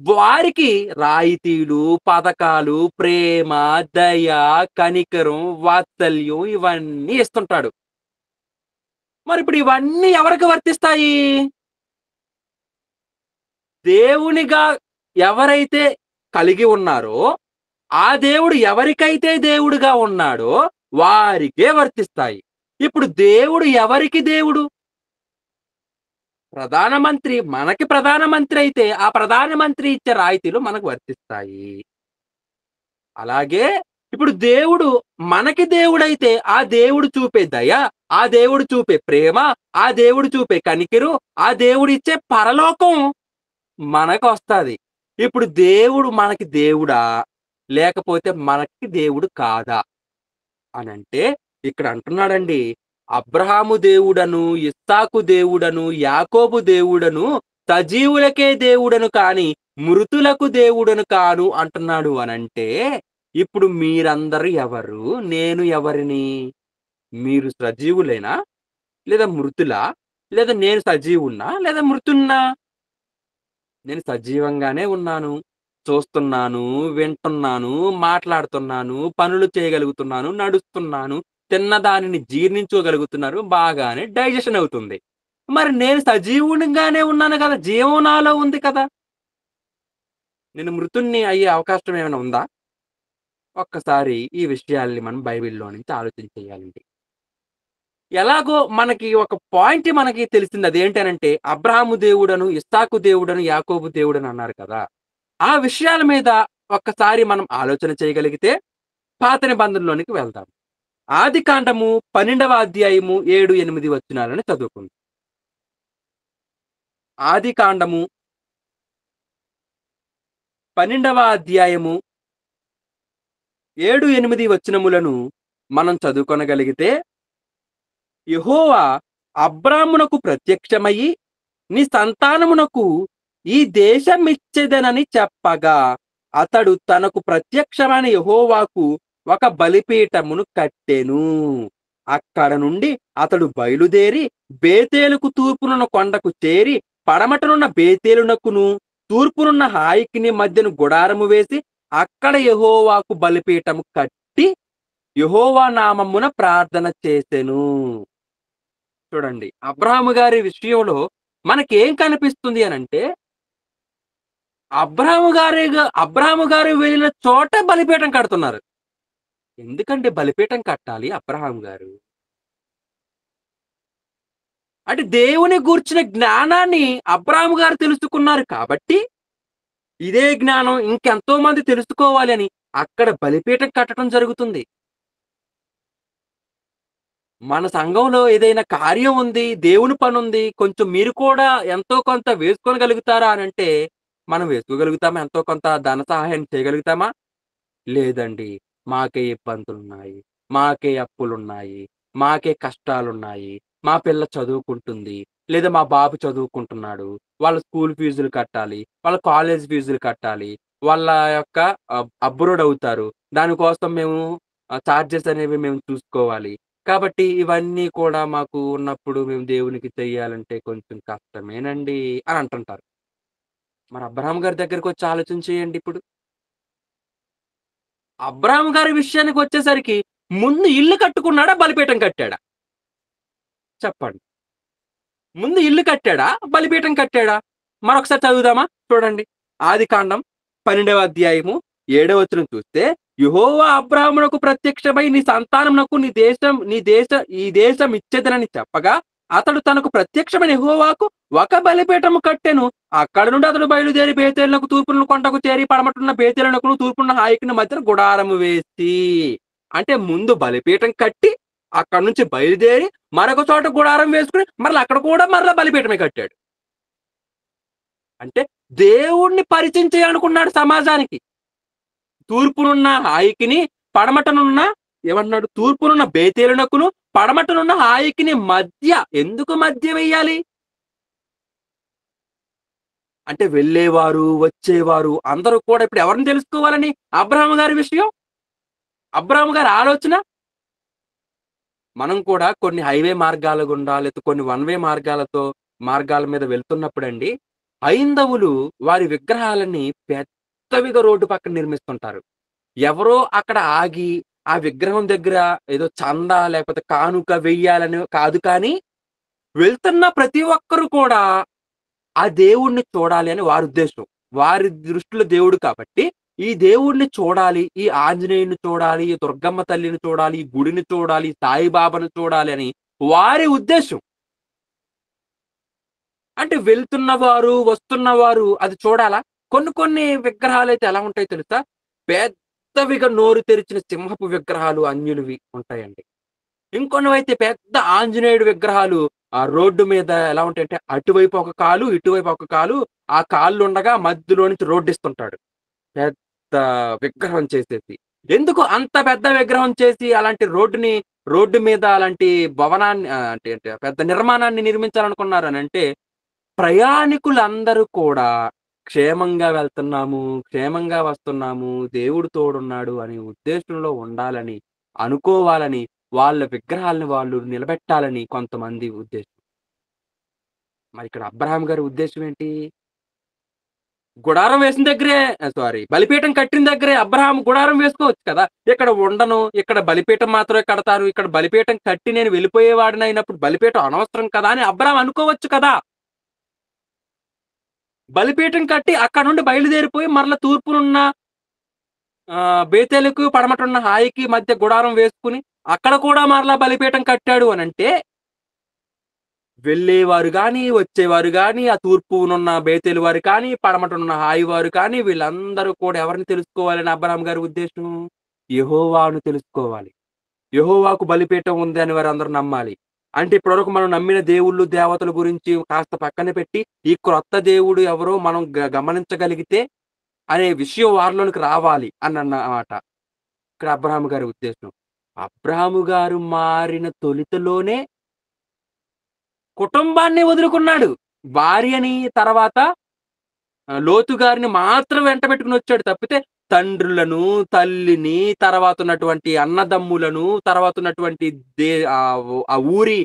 వారికి రాయితీలు, పథకాలు, ప్రేమ, దయ, కనికరం, వాత్సల్యం ఇవన్నీ ఇస్తుంటాడు. మరిప్పుడు ఇవన్నీ ఎవరికి వర్తిస్తాయి? దేవునిగా ఎవరైతే కలిగి ఉన్నారో, ఆ దేవుడు ఎవరికైతే దేవుడుగా ఉన్నాడో వారికే వర్తిస్తాయి. ఇప్పుడు దేవుడు ఎవరికి దేవుడు? ప్రధానమంత్రి మనకి ప్రధానమంత్రి అయితే, ఆ ప్రధానమంత్రి ఇచ్చే రాయితీలు మనకు వర్తిస్తాయి. అలాగే ఇప్పుడు దేవుడు మనకి దేవుడైతే, ఆ దేవుడు చూపే దయ, ఆ దేవుడు చూపే ప్రేమ, ఆ దేవుడు చూపే కనికరం, ఆ దేవుడిచ్చే పరలోకం మనకొస్తది. ఇప్పుడు దేవుడు మనకి దేవుడా? లేకపోతే మనకి దేవుడు కాదా? అనంటే ఇక్కడ అంటున్నాడండి. అబ్రాహాము దేవుడను, ఇస్సాకు దేవుడను, యాకోబు దేవుడను, సజీవులకే దేవుడను కానీ, మృతులకు దేవుడను కాను అంటున్నాడు అనంటే, ఇప్పుడు మీరందరూ ఎవరు? నేను ఎవరిని? మీరు సజీవులేనా? లేదా మృతులా? లేదా నేను సజీవుడినా? లేదా మృతున్నా? నేను సజీవంగానే ఉన్నాను. చూస్తున్నాను, వింటున్నాను, మాట్లాడుతున్నాను, పనులు చేయగలుగుతున్నాను, నడుస్తున్నాను, తిన్న దానిని జీర్ణించుకోగలుగుతున్నారు. బాగానే డైజెషన్ అవుతుంది. మరి నేను సజీవునిగానే ఉన్నాను కదా! జీవం నాలో ఉంది కదా! నేను మృతుడిని అయ్యే అవకాశం ఏమైనా ఉందా? ఒక్కసారి ఈ విషయాల్ని మనం బైబిల్‌లో నుంచి ఆలోచన చేయాలండి. ఎలాగో మనకి ఒక పాయింట్ మనకి తెలిసింది. అదేంటనంటే అబ్రాహాము దేవుడను, ఇస్సాకు దేవుడను, యాకోబు దేవుడని అన్నారు కదా! ఆ విషయాల మీద ఒక్కసారి మనం ఆలోచన చేయగలిగితే పాత నిబంధనలోనికి వెళ్దాం. ఆదికాండము 12వ అధ్యాయము 7, 8 వచనాలను చదువుకుందాం. ఆదికాండము 12వ అధ్యాయము 7, 8 వచనములను మనం చదువుకొనగలిగితే, యెహోవా అబ్రామునకు ప్రత్యక్షమై నీ సంతానమునకు ఈ దేశమిచ్చెదనని చెప్పగా, అతడు తనకు ప్రత్యక్షమైన యెహోవాకు ఒక బలిపీఠమును కట్టెను. అక్కడ నుండి అతడు బయలుదేరి బేతేలుకు తూర్పునున్న కొండకు చేరి, పడమటనున్న బేతేలునకును, తూర్పునున్న హాయికిని మధ్యను గుడారము వేసి, అక్కడ యెహోవాకు బలిపీఠము కట్టి, యెహోవా నామమున ప్రార్థన చేసెను. చూడండి. అబ్రాహాము గారి విషయంలో మనకేం కనిపిస్తుంది అనంటే, అబ్రాహాము గారు వెళ్ళిన చోట బలిపీఠం కడుతున్నారు. ఎందుకండి బలిపీఠం కట్టాలి అబ్రాహాము గారు? అంటే దేవుని గూర్చిన జ్ఞానాన్ని అబ్రాహాము గారు తెలుసుకున్నారు కాబట్టి, ఇదే జ్ఞానం ఇంకెంతో మంది తెలుసుకోవాలి అని అక్కడ బలిపీఠం కట్టడం జరుగుతుంది. మన సంఘంలో ఏదైనా కార్యం ఉంది, దేవుని పనుంది, కొంచెం మీరు కూడా ఎంతో కొంత వేసుకోగలుగుతారా అనంటే, మనం వేసుకోగలుగుతామా? ఎంతో కొంత ధన సహాయం చేయగలుగుతామా? లేదండి. మాకే ఇబ్బందులున్నాయి. మాకే అప్పులున్నాయి. మాకే కష్టాలున్నాయి. మా పిల్ల చదువుకుంటుంది. లేదా మా బాబు చదువుకుంటున్నాడు. వాళ్ళ స్కూల్ ఫీజులు కట్టాలి. వాళ్ళ కాలేజ్ ఫీజులు కట్టాలి. వాళ్ళ యొక్క అబ్రోడ్ అవుతారు. దానికోసం మేము చార్జెస్ అనేవి మేము చూసుకోవాలి. కాబట్టి ఇవన్నీ కూడా మాకు ఉన్నప్పుడు మేము దేవునికి చెయ్యాలంటే కొంచెం కష్టమేనండి అని అంటుంటారు. మరి అబ్రాహాం గారి దగ్గరకొచ్చి ఆలోచన చేయండి ఇప్పుడు. అబ్రాహాం గారి విషయానికొచ్చేసరికి ముందు ఇల్లు కట్టుకున్నాడా? బలిపీఠం కట్టాడా? చెప్పండి. ముందు ఇల్లు కట్టాడా? బలిపీఠం కట్టాడా? మరొకసారి చదువుదామా? చూడండి. ఆదికాండం 12వ అధ్యాయము 7వ వచనం చూస్తే, యెహోవా అబ్రాహామునకు ప్రత్యక్షమై నీ సంతానమునకు ఈ దేశం ఇచ్చేదనని చెప్పగా, అతడు తనకు ప్రత్యక్షమైన యెహోవాకు ఒక బలిపీఠము కట్టెను. అక్కడ నుండి అతడు బయలుదేరి బేతేలునకు తూర్పున కొండకు చేరి, పడమటున్న బేతేలునకును, తూర్పున్న హాయికిని మధ్యన గుడారము వేసి. అంటే ముందు బలిపీఠం కట్టి, అక్కడి నుంచి బయలుదేరి మరొక చోట గుడారం వేసుకొని మరలా అక్కడ కూడా మరలా బలిపీఠమే కట్టాడు. అంటే దేవుడిని పరిచయం చేయాలనుకున్నాడు సమాజానికి. తూర్పునున్న హాయికిని, పడమటనున్న ఏమంటున్నాడు? తూర్పునున్న బేతేలునకును, పడమటనున్న హాయికిని మధ్య ఎందుకు మధ్య వెయ్యాలి? అంటే వెళ్ళేవారు, వచ్చేవారు అందరూ కూడా ఇప్పుడు ఎవరిని తెలుసుకోవాలని? అబ్రాహాము గారి విషయం. అబ్రాహాము గారి ఆలోచన. మనం కూడా కొన్ని హైవే మార్గాల గుండా లేతే కొన్ని వన్ వే మార్గాల మీద వెళ్తున్నప్పుడండి, హైందవులు వారి విగ్రహాలని పెద్దవిగా రోడ్డు పక్కన నిర్మిస్తుంటారు. ఎవరో అక్కడ ఆగి, ఆ విగ్రహం దగ్గర ఏదో చందా లేకపోతే కానుక వెయ్యాలని కాదు కానీ, వెళ్తున్న ప్రతి ఒక్కరు కూడా ఆ దేవుడిని చూడాలి అని వారి ఉద్దేశం. వారి దృష్టిలో దేవుడు కాబట్టి, ఈ దేవుడిని చూడాలి, ఈ ఆంజనేయుడిని చూడాలి, ఈ దుర్గమ్మ తల్లిని చూడాలి, ఈ గుడిని చూడాలి, సాయిబాబాను చూడాలి అని వారి ఉద్దేశం. అంటే వెళ్తున్నవారు, వస్తున్నవారు అది చూడాలా? కొన్ని కొన్ని విగ్రహాలైతే ఎలా ఉంటాయో తెలుసా? పెద్దవిగా నోరు తెరిచిన సింహపు విగ్రహాలు అన్యులవి ఉంటాయండి. ఇంకొన్నివైతే పెద్ద ఆంజనేయుడి విగ్రహాలు ఆ రోడ్డు మీద ఎలా ఉంటాయంటే అటువైపు ఒక కాలు, ఇటువైపు ఒక కాలు, ఆ కాళ్ళుండగా మధ్యలో నుంచి రోడ్డిస్తుంటాడు. పెద్ద విగ్రహం చేసేసి. ఎందుకు అంత పెద్ద విగ్రహం చేసి అలాంటి రోడ్డు మీద అలాంటి భవనాన్ని అంటే అంటే పెద్ద నిర్మాణాన్ని నిర్మించాలనుకున్నారనంటే, ప్రయాణికులందరూ కూడా క్షేమంగా వెళ్తున్నాము, క్షేమంగా వస్తున్నాము, దేవుడు తోడున్నాడు అనే ఉద్దేశంలో ఉండాలని, అనుకోవాలని, వాళ్ళ విగ్రహాలను వాళ్ళు నిలబెట్టాలని కొంతమంది ఉద్దేశం. మరిక్కడ అబ్రాహాం గారి ఉద్దేశ్యం ఏంటి? గుడారం వేసిన దగ్గరే బలిపీఠం కట్టిన దగ్గరే అబ్రాహాం గుడారం వేసుకోవచ్చు కదా! ఇక్కడ ఉండను, ఇక్కడ బలిపీఠం మాత్రమే కడతారు. ఇక్కడ బలిపీఠం కట్టి నేను వెళ్ళిపోయేవాడినయినప్పుడు బలిపీఠం అనవసరం కదా! అని అబ్రాహాం అనుకోవచ్చు కదా! బలిపీఠం కట్టి అక్కడ నుండి బయలుదేరిపోయి మరల తూర్పునున్న బేతేలుకు, పడమటున్న హాయికి మధ్య గుడారం వేసుకొని, అక్కడ కూడా మరలా బలిపీఠం కట్టాడు అనంటే, వెళ్ళేవారు గాని, వచ్చేవారు గాని, ఆ తూర్పునున్న బేతేలు వారు కానీ, పడమటనున్న హాయి వారు కానీ, వీళ్ళందరూ కూడా ఎవరిని తెలుసుకోవాలని అబ్రాహాం గారి ఉద్దేశ్యం? యెహోవాను తెలుసుకోవాలి. యెహోవాకు బలిపీఠం ఉంది అని వారందరూ నమ్మాలి. అంటే ఇప్పటివరకు మనం నమ్మిన దేవుళ్ళు, దేవతల గురించి కాస్త పక్కన పెట్టి, ఈ క్రొత్త దేవుడు ఎవరో మనం గమనించగలిగితే అనే విషయం వారిలోనికి రావాలి అనన్నమాట. ఇక్కడ అబ్రాహాము గారి ఉద్దేశ్యం. అబ్రాహాము గారు మారిన తొలితలోనే కుటుంబాన్ని వదులుకున్నాడు. భార్యని తర్వాత లోతు గారిని మాత్రం వెంటబెట్టుకొనొచ్చాడు తప్పితే తండ్రులను, తల్లిని, తర్వాత ఉన్నటువంటి అన్నదమ్ములను, తర్వాత ఉన్నటువంటి ఆ ఊరి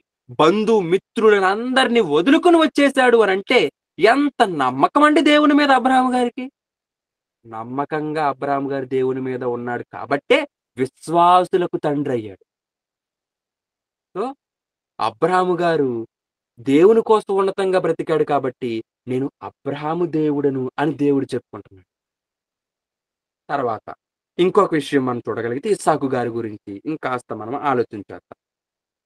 మిత్రులనందరిని వదులుకొని వచ్చేసాడు అనంటే ఎంత నమ్మకమండి దేవుని మీద అబ్రాహాము గారికి. నమ్మకంగా అబ్రాహాము గారు దేవుని మీద ఉన్నాడు కాబట్టే విశ్వాసులకు తండ్రయ్యాడు. సో, అబ్రాహాము గారు దేవుని కోసం ఉన్నతంగా బ్రతికాడు కాబట్టి, నేను అబ్రాహాము దేవుడను అని దేవుడు చెప్పుకుంటున్నాడు. తర్వాత ఇంకొక విషయం మనం చూడగలిగితే ఇస్సాకు గారి గురించి ఇంకాస్త మనం ఆలోచించేద్దాం.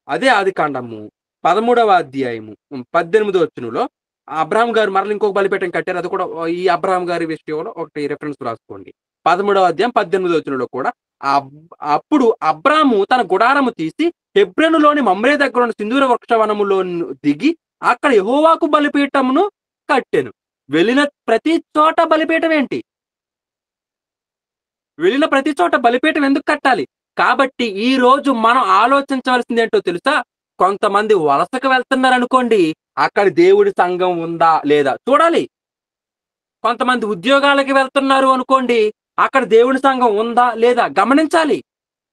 అదే ఆదికాండము 13వ అధ్యాయము 18 వచనంలో అబ్రాహాం గారు మరల ఇంకొక బలిపీఠం కట్టారు. అది కూడా ఈ అబ్రాహాం గారి విషయంలో ఒకటి రిఫరెన్స్ రాసుకోండి. 13వ అధ్యాయం 18 వచనంలో కూడా అబ్ అప్పుడు అబ్రాము తన గుడారము తీసి హెబ్రోనులోని మమ్రే దగ్గరున్న సింధూర వృక్షవనములో దిగి అక్కడ యెహోవాకు బలిపీఠమును కట్టెను. వెళ్ళిన ప్రతి చోట బలిపీఠం ఏంటి? వెళ్ళిన ప్రతి చోట బలిపీఠం ఎందుకు కట్టాలి? కాబట్టి ఈ రోజు మనం ఆలోచించవలసిందేంటో తెలుసా? కొంతమంది వలసకు వెళ్తున్నారనుకోండి. అక్కడ దేవుడి సంఘం ఉందా? లేదా? చూడాలి. కొంతమంది ఉద్యోగాలకి వెళ్తున్నారు అనుకోండి. అక్కడ దేవుని సంఘం ఉందా? లేదా? గమనించాలి.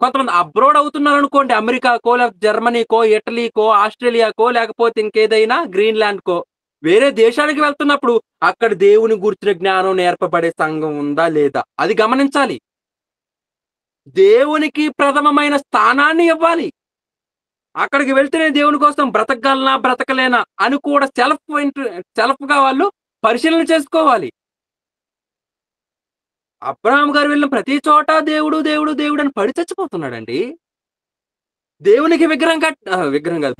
కొంతమంది అబ్రాడ్ అవుతున్నారనుకోండి. అమెరికాకో, లేకపోతే జర్మనీకో, ఇటలీకో, ఆస్ట్రేలియాకో, లేకపోతే ఇంకేదైనా గ్రీన్‌లాండ్‌కో వేరే దేశానికి వెళ్తున్నప్పుడు అక్కడ దేవుని గూర్చిన జ్ఞానం నేర్పబడే సంఘం ఉందా? లేదా? అది గమనించాలి. దేవునికి ప్రథమమైన స్థానాన్ని ఇవ్వాలి. అక్కడికి వెళ్తే నేను దేవుని కోసం బ్రతకగలనా? బ్రతకలేనా? అని కూడా సెల్ఫ్‌గా వాళ్ళు పరిశీలన చేసుకోవాలి. అబ్రాహాం గారు వెళ్ళిన ప్రతి చోట దేవుడు, దేవుడు, దేవుడు అని పడి చచ్చిపోతున్నాడండి. దేవునికి విగ్రహం కాదు.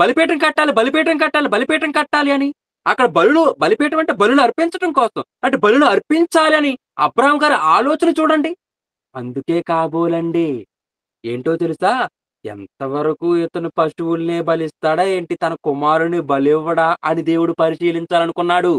బలిపీఠం కట్టాలి, బలిపీఠం కట్టాలి, బలిపీఠం కట్టాలి అని. అక్కడ బలిపీఠం అంటే బలులు అర్పించడం కోసం. అంటే బలులు అర్పించాలి అని అబ్రాహాం గారి ఆలోచన చూడండి. అందుకే కాబోలండి. ఏంటో తెలుసా? ఎంతవరకు ఇతను పశువుల్నే బలిస్తాడా ఏంటి? తన కుమారుని బలివ్వడా అని దేవుడు పరిశీలించాలనుకున్నాడు.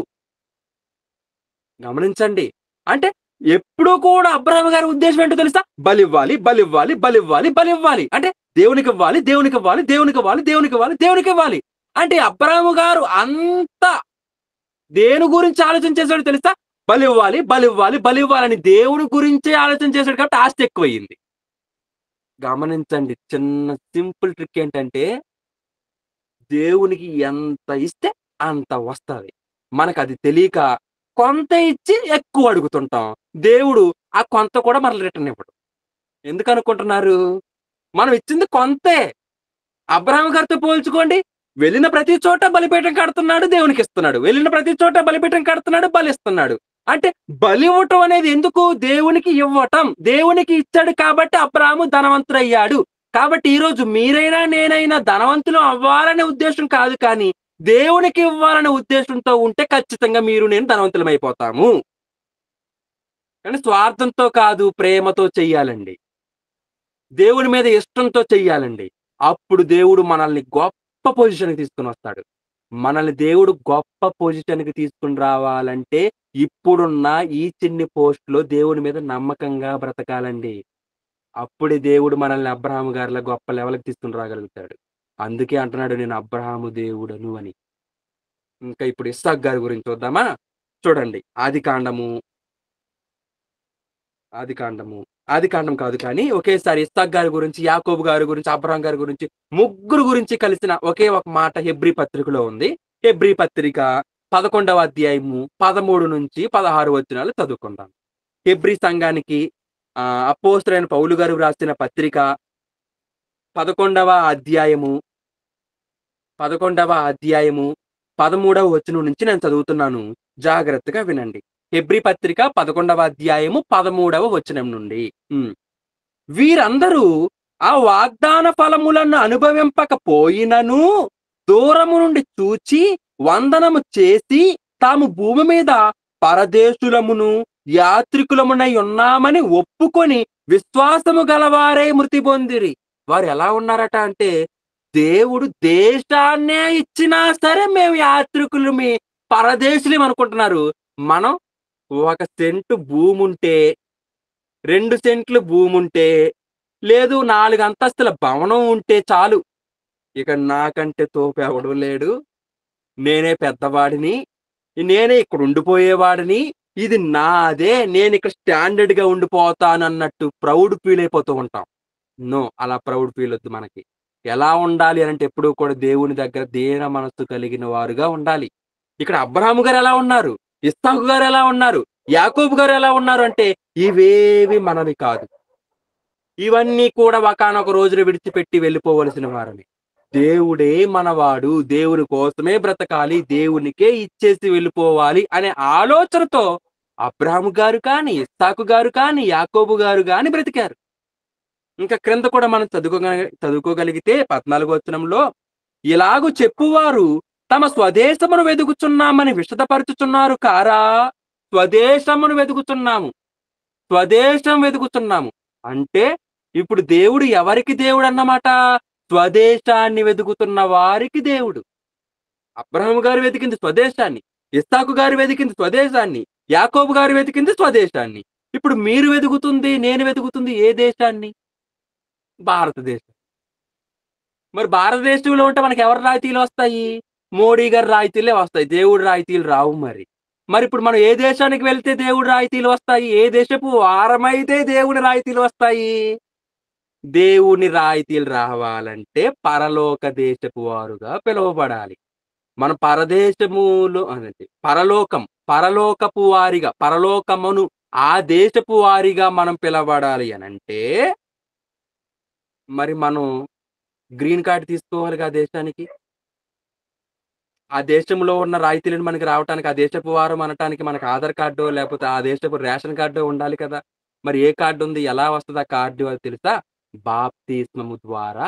గమనించండి. అంటే ఎప్పుడూ కూడా అబ్రాహాము గారి ఉద్దేశ్యం ఏంటో తెలుసా? బలివ్వాలి, బలివ్వాలి, బలివ్వాలి, బలివ్వాలి. అంటే దేవునికివ్వాలి, దేవునికివ్వాలి, దేవునికివ్వాలి, దేవునికివ్వాలి, దేవునికివ్వాలి. అంటే అబ్రాహాము గారు అంత దేని గురించి ఆలోచన చేసాడో తెలుసా? బలివ్వాలి, బలివ్వాలి, బలివ్వాలని దేవుని గురించే ఆలోచన చేసాడు కాబట్టి ఆస్తి ఎక్కువయింది. గమనించండి. చిన్న సింపుల్ ట్రిక్ ఏంటంటే, దేవునికి ఎంత ఇస్తే అంత వస్తది. మనకది తెలీక కొంత ఇచ్చి ఎక్కువ అడుగుతుంటాం. దేవుడు ఆ కొంత కూడా మనకు రిటర్న్ ఇవ్వడు. ఎందుకనుకుంటున్నారు? మనం ఇచ్చింది కొంతే. అబ్రాహాము గారితో పోల్చుకోండి. వెళ్ళిన ప్రతి చోట బలిపీఠం కడుతున్నాడు, దేవునికిస్తున్నాడు. వెళ్ళిన ప్రతి చోట బలిపీఠం కడుతున్నాడు, బలిస్తున్నాడు. అంటే బలివ్వటం అనేది ఎందుకు? దేవునికి ఇవ్వటం. దేవునికి ఇచ్చాడు కాబట్టి అబ్రాహాము ధనవంతుడయ్యాడు. కాబట్టి ఈరోజు మీరైనా, నేనైనా ధనవంతులు అవ్వాలనే ఉద్దేశ్యం కాదు కానీ, దేవునికి ఇవ్వాలనే ఉద్దేశ్యంతో ఉంటే ఖచ్చితంగా మీరు, నేను ధనవంతులమైపోతాము. కానీ స్వార్థంతో కాదు, ప్రేమతో చెయ్యాలండి. దేవుని మీద ఇష్టంతో చెయ్యాలండి. అప్పుడు దేవుడు మనల్ని గొప్ప పొజిషన్‌కి తీసుకొనొస్తాడు. మనల్ని దేవుడు గొప్ప పొజిషన్‌కి తీసుకొని రావాలంటే, ఇప్పుడున్న ఈ చిన్ని పోస్ట్‌లో దేవుని మీద నమ్మకంగా బ్రతకాలండి. అప్పుడే దేవుడు మనల్ని అబ్రాహాము గారిలా గొప్ప లెవెల్‌కి తీసుకొని రాగలుగుతాడు. అందుకే అంటున్నాడు నేను అబ్రాహాము దేవుడను అని. ఇంకా ఇప్పుడు ఇస్సాకు గారి గురించి చూద్దామా? చూడండి. ఆదికాండము ఆదికాండం కాదు కానీ, ఒకేసారి ఇస్సాకు గారి గురించి, యాకోబు గారి గురించి, అబ్రాహాం గారి గురించి, ముగ్గురు గురించి కలిసిన ఒకే ఒక మాట హెబ్రీ పత్రికలో ఉంది. హెబ్రీ పత్రిక 11వ అధ్యాయము 13-16 వచనాలు చదువుకుందాం. హెబ్రీ సంఘానికి అపోస్తలుడైన పౌలు గారు వ్రాసిన పత్రిక 11వ అధ్యాయము 11వ అధ్యాయము 13వ వచనం నుంచి నేను చదువుతున్నాను. జాగ్రత్తగా వినండి. హెబ్రీ పత్రిక 11వ అధ్యాయము 13వ వచనం నుండి. హ్మ్. వీరందరూ ఆ వాగ్దాన ఫలములను అనుభవింపకపోయినను దూరము నుండి చూచి వందనము చేసి తాము భూమి మీద పరదేశులమును యాత్రికులమునై ఉన్నామని ఒప్పుకొని విశ్వాసము గలవారై మృతి పొందిరి. వారు ఎలా ఉన్నారట అంటే, దేవుడు దేశాన్నే ఇచ్చినా సరే మేము యాత్రికులమి, పరదేశులం అనుకుంటున్నారు. మనం ఒక సెంటు భూముంటే, 2 సెంట్లు భూముంటే, లేదు 4 అంతస్తుల భవనం ఉంటే చాలు. ఇక నాకంటే తోపెవడు లేడు. నేనే పెద్దవాడిని. నేనే ఇక్కడ ఉండిపోయేవాడిని. ఇది నాదే. నేనిక్కడ స్టాండర్డ్‌గా ఉండిపోతానన్నట్టు ప్రౌడ్ ఫీల్ అయిపోతూ ఉంటాం. నో. అలా ప్రౌడ్ ఫీలొద్దు మనకి. ఎలా ఉండాలి అనంటే ఎప్పుడూ కూడా దేవుని దగ్గర దీన మనస్సు కలిగిన వారుగా ఉండాలి. ఇక్కడ అబ్రాహాము గారెలా ఉన్నారు? ఇస్సాకు గారెలా ఉన్నారు? యాకోబు గారెలా ఉన్నారు అంటే ఇవేవి మనవి కాదు. ఇవన్నీ కూడా ఒకానొక రోజున విడిచిపెట్టి వెళ్ళిపోవలసిన వారమే. దేవుడే మనవాడు. దేవుని కోసమే బ్రతకాలి. దేవునికే ఇచ్చేసి వెళ్ళిపోవాలి అనే ఆలోచనతో అబ్రాహాము గారు కానీ, ఇస్సాకు గారు కానీ, యాకోబు గారు గాని బ్రతికారు. ఇంకా క్రింద కూడా మనం చదువుకోగలిగితే 14 వచనంలో ఇలాగు చెప్పువారు తమ స్వదేశమును వెదుకుచున్నామని విశదపరచుచున్నారు కారా? స్వదేశమును వెదుకుచున్నాము. స్వదేశం వెతుకుతున్నాము. అంటే ఇప్పుడు దేవుడు ఎవరికి దేవుడన్నమాట? స్వదేశాన్ని వెతుకుతున్న వారికి దేవుడు. అబ్రాహాము గారు వెతికింది స్వదేశాన్ని. ఇస్సాకు గారు వెతికింది స్వదేశాన్ని. యాకోబు గారు వెతికింది స్వదేశాన్ని. ఇప్పుడు మీరు వెతుకుతుంది, నేను వెతుకుతుంది ఏ దేశాన్ని? భారతదేశం. మరి భారతదేశంలో ఉంటే మనకెవరి రాయితీలొస్తాయి? మోడీ గారి రాయితీలే వస్తాయి. దేవుడి రాయితీలు రావు మరి. మరిప్పుడు మనం ఏ దేశానికి వెళ్తే దేవుడి రాయితీలు వస్తాయి? ఏ దేశపు వారమైతే దేవుని రాయితీలు వస్తాయి? దేవుని రాయితీలు రావాలంటే పరలోక దేశపు వారుగా పిలువబడాలి. మనం పరదేశములో అదేంటి పరలోకపు వారిగా, పరలోకమును ఆ దేశపు వారిగా మనం పిలవబడాలి అనంటే, మరి మనం గ్రీన్ కార్డ్ తీసుకోవాలిగా ఆ దేశానికి. ఆ దేశంలో ఉన్న రాయితీలను మనకి రావటానికి, ఆ దేశపు వారం అనటానికి మనకు ఆధార్ కార్డో, లేపోతే ఆ దేశపు రేషన్ కార్డో ఉండాలి కదా! మరి ఏ కార్డుంది? ఎలా వస్తది ఆ కార్డు అది తెలుసా? బాప్తిస్మము ద్వారా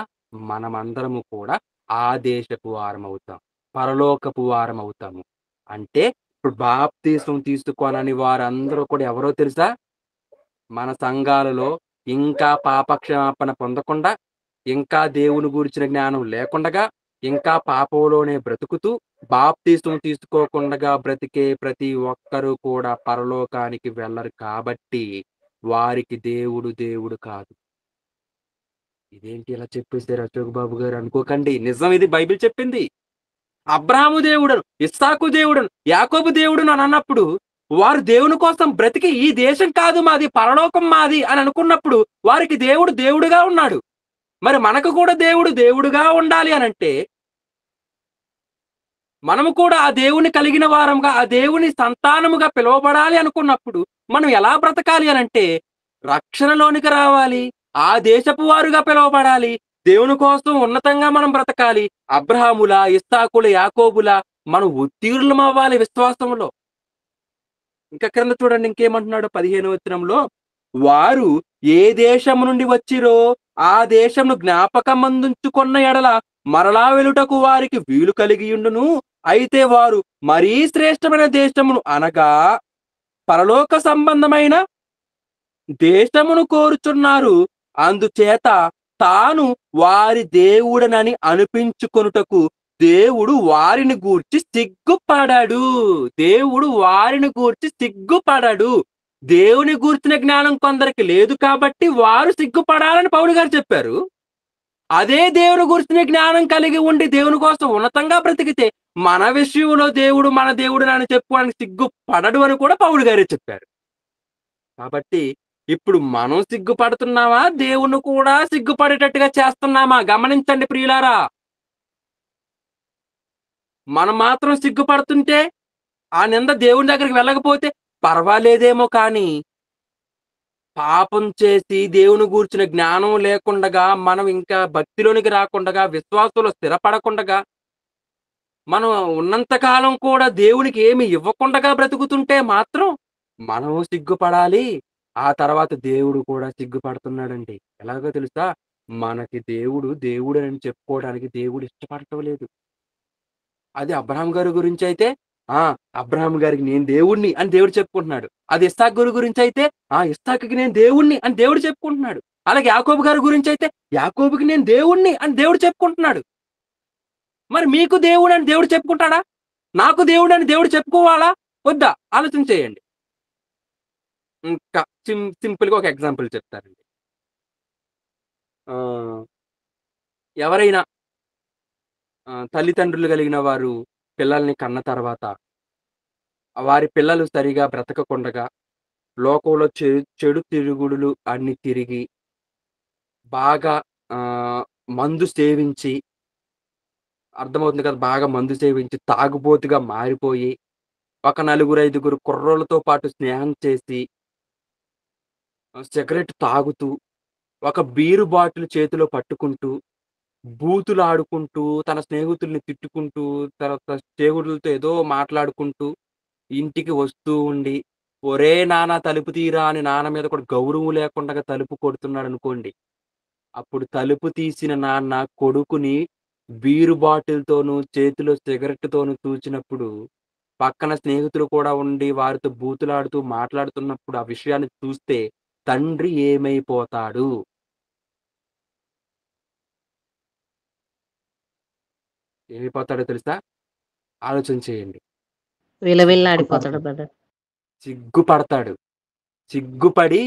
మనమందరము కూడా ఆ దేశపు వారమవుతాం. పరలోకపు వారమవుతాము. అంటే ఇప్పుడు బాప్తిస్మం తీసుకోనని వారందరూ కూడా ఎవరో తెలుసా? మన సంఘాలలో ఇంకా పాపక్షమాపణ పొందకుండా, ఇంకా దేవుని గూర్చిన జ్ఞానం లేకుండగా, ఇంకా పాపంలోనే బ్రతుకుతూ, బాప్తిస్మం తీసుకోకుండగా బ్రతికే ప్రతి ఒక్కరు కూడా పరలోకానికి వెళ్లరు కాబట్టి, వారికి దేవుడు కాదు. ఇదేంటి ఇలా చెప్పేసారు అశోక్ బాబు గారు అనుకోకండి. నిజం ఇది బైబిల్ చెప్పింది. అబ్రాహాము దేవుడను, ఇస్సాకు దేవుడను, యాకోబు దేవుడును అని అన్నప్పుడు, వారు దేవుని కోసం బ్రతికి ఈ దేశం కాదు మాది, పరలోకం మాది అని అనుకున్నప్పుడు, వారికి దేవుడు దేవుడుగా ఉన్నాడు. మరి మనకు కూడా దేవుడు దేవుడుగా ఉండాలి అనంటే, మనము కూడా ఆ దేవుని కలిగిన వారంగా, ఆ దేవుని సంతానముగా పిలువబడాలి అనుకున్నప్పుడు, మనం ఎలా బ్రతకాలి అనంటే, రక్షణలోనికి రావాలి. ఆ దేశపు వారుగా పిలువబడాలి. దేవుని కోసం ఉన్నతంగా మనం బ్రతకాలి. అబ్రాహాముల, ఇస్సాకుల, యాకోబుల మనం ఉత్తీర్ణులమవ్వాలి విశ్వాసంలో. ఇంకా క్రింద చూడండి ఇంకేమంటున్నాడో 15 వచనంలో, వారు ఏ దేశము నుండి వచ్చిరో ఆ దేశమును జ్ఞాపకమందుంచుకొన్న ఎడల మరలా వెలుటకు వారికి వీలు కలిగియుండును. అయితే వారు మరీ శ్రేష్టమైన దేశమును అనగా పరలోక సంబంధమైన దేశమును కోరుచున్నారు. అందుచేత తాను వారి దేవుడనని అనిపించుకొనుటకు దేవుడు వారిని గూర్చి సిగ్గుపడడు. దేవుడు వారిని గూర్చి సిగ్గుపడడు. దేవుని గూర్చిన జ్ఞానం కొందరికి లేదు కాబట్టి వారు సిగ్గుపడాలని పౌలు గారు చెప్పారు. అదే దేవుని గురించిన జ్ఞానం కలిగి ఉండి దేవుని కోసం ఉన్నతంగా బ్రతికితే మన విషయంలో దేవుడు మన దేవుడు అని చెప్పుకోవడానికి సిగ్గుపడడు అని కూడా పౌలు గారే చెప్పారు. కాబట్టి ఇప్పుడు మనం సిగ్గుపడుతున్నామా? దేవుణ్ణి కూడా సిగ్గుపడేటట్టుగా చేస్తున్నామా? గమనించండి ప్రియులారా. మనం మాత్రం సిగ్గుపడుతుంటే, ఆ నింద దేవుని దగ్గరికి వెళ్ళకపోతే పర్వాలేదేమో కానీ, పాపం చేసి దేవుని గూర్చిన జ్ఞానం లేకుండగా, మనం ఇంకా భక్తిలోనికి రాకుండగా, విశ్వాసంలో స్థిరపడకుండగా, మనం ఉన్నంత కాలం కూడా దేవునికి ఏమి ఇవ్వకుండగా బ్రతుకుతుంటే మాత్రం, మనం సిగ్గుపడాలి. ఆ తర్వాత దేవుడు కూడా సిగ్గుపడుతున్నాడండి. ఎలాగో తెలుసా? మనకి దేవుడని చెప్పుకోవడానికి దేవుడు ఇష్టపడటం లేదు. అది అబ్రాహాం గారి గురించైతే, ఆ! అబ్రాహాం గారికి నేను దేవుడిని అని దేవుడు చెప్పుకుంటున్నాడు. అది ఇస్సాకు గారి గురించైతే, ఇస్సాకుకి నేను దేవుడిని అని దేవుడు చెప్పుకుంటున్నాడు. అలాగే యాకోబు గారి గురించైతే, యాకోబుకి నేను దేవుడిని అని దేవుడు చెప్పుకుంటున్నాడు. మరి మీకు దేవుడని దేవుడు చెప్పుకుంటాడా? నాకు దేవుడని దేవుడు చెప్పుకోవాలా? వద్దా? ఆలోచన చేయండి. ఇంకా సింపుల్‌గా ఒక ఎగ్జాంపుల్ చెప్తానండి. ఆహ్, ఎవరైనా తల్లిదండ్రులు కలిగిన వారు పిల్లల్ని కన్న తర్వాత వారి పిల్లలు సరిగా బ్రతకకుండగా, లోకంలో చెడు తిరుగుడులు అన్ని తిరిగి, బాగా ఆహ్, మందు సేవించి అర్థమవుతుంది కదా! బాగా మందు సేవించి, తాగుబోతుగా మారిపోయి, ఒక నలుగురు, ఐదుగురు కుర్రోళ్ళతో పాటు స్నేహం చేసి, సిగరెట్ తాగుతూ, ఒక బీరు బాటిల్ చేతిలో పట్టుకుంటూ, బూతులాడుకుంటూ, తన స్నేహితుల్ని తిట్టుకుంటూ, తర్వాత స్నేహితులతో ఏదో మాట్లాడుకుంటూ ఇంటికి వస్తూ ఉండి, "ఒరేయ్ నాన్న తలుపు తీయరా" అని నాన్న మీద కూడా గౌరవం లేకుండగా తలుపు కొడుతున్నాడనుకోండి. అప్పుడు తలుపు తీసిన నాన్న కొడుకుని బీరు బాటిల్‌తోనూ, చేతిలో సిగరెట్‌తోనూ చూచినప్పుడు, పక్కన స్నేహితులు కూడా ఉండి వారితో బూతులాడుతూ మాట్లాడుతున్నప్పుడు ఆ విషయాన్ని చూస్తే తండ్రి ఏమైపోతాడు? ఏమైపోతాడో తెలుసా? ఆలోచన చేయండి. విలవిల్లాడిపోతాడు సిగ్గుపడతాడు. బ్రదర్. సిగ్గుపడతాడు. సిగ్గుపడి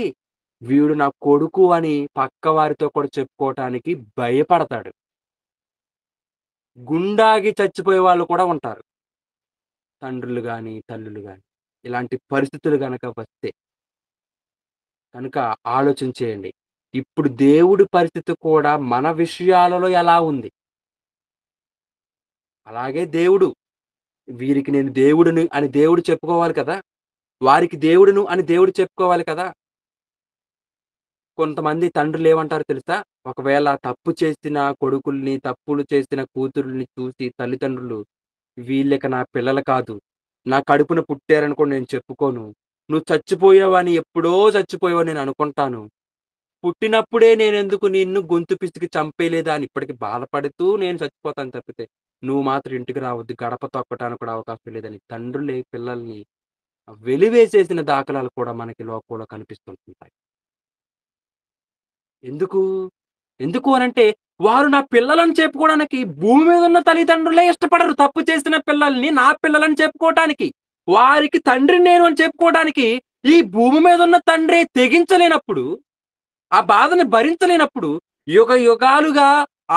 వీడు నా కొడుకు అని పక్కవారితో కూడా చెప్పుకోవటానికి భయపడతాడు. గుండాగి చచ్చిపోయే వాళ్ళు కూడా ఉంటారు. తండ్రులు గాని, తల్లులు గాని. ఇలాంటి పరిస్థితులు గనక వస్తే. కనుక ఆలోచన చేయండి. ఇప్పుడు దేవుడి పరిస్థితి కూడా మన విషయాలలో ఎలా ఉంది? అలాగే దేవుడు వీరికి నేను దేవుడిని అని దేవుడు చెప్పుకోవాలి కదా! వారికి దేవుడును అని దేవుడు చెప్పుకోవాలి కదా! కొంతమంది తండ్రులేమంటారో తెలుసా? ఒకవేళ తప్పు చేసిన కొడుకుల్ని, తప్పులు చేసిన కూతుర్లని చూసి తల్లిదండ్రులు, వీళ్ళిక నా పిల్లలు కాదు. నా కడుపున పుట్టారని కూడా నేను చెప్పుకోను. నువ్వు చచ్చిపోయావని ఎప్పుడో చచ్చిపోయావని నేను అనుకుంటాను. పుట్టినప్పుడే నేనెందుకు నిన్ను గొంతు పిసికి చంపేయలేదా అని ఇప్పటికి బాధపడుతూ నేను చచ్చిపోతాను తప్పితే, నువ్వు మాత్రం ఇంటికి రావద్దు. గడప తొక్కటానికి కూడా అవకాశం లేదని తండ్రులే పిల్లల్ని వెలివేసేసిన దాఖలాలు కూడా మనకి లోకంలో కనిపిస్తుంటుంటాయి. ఎందుకు? ఎందుకు అనంటే, వారు నా పిల్లలని చెప్పుకోవడానికి భూమి మీద ఉన్న తల్లిదండ్రులే ఇష్టపడరు. తప్పు చేసిన పిల్లల్ని నా పిల్లలని చెప్పుకోవటానికి. వారికి తండ్రిని నేను అని చెప్పుకోవడానికి ఈ భూమి మీద ఉన్న తండ్రే తెగించలేనప్పుడు, ఆ బాధని భరించలేనప్పుడు, యుగాలుగా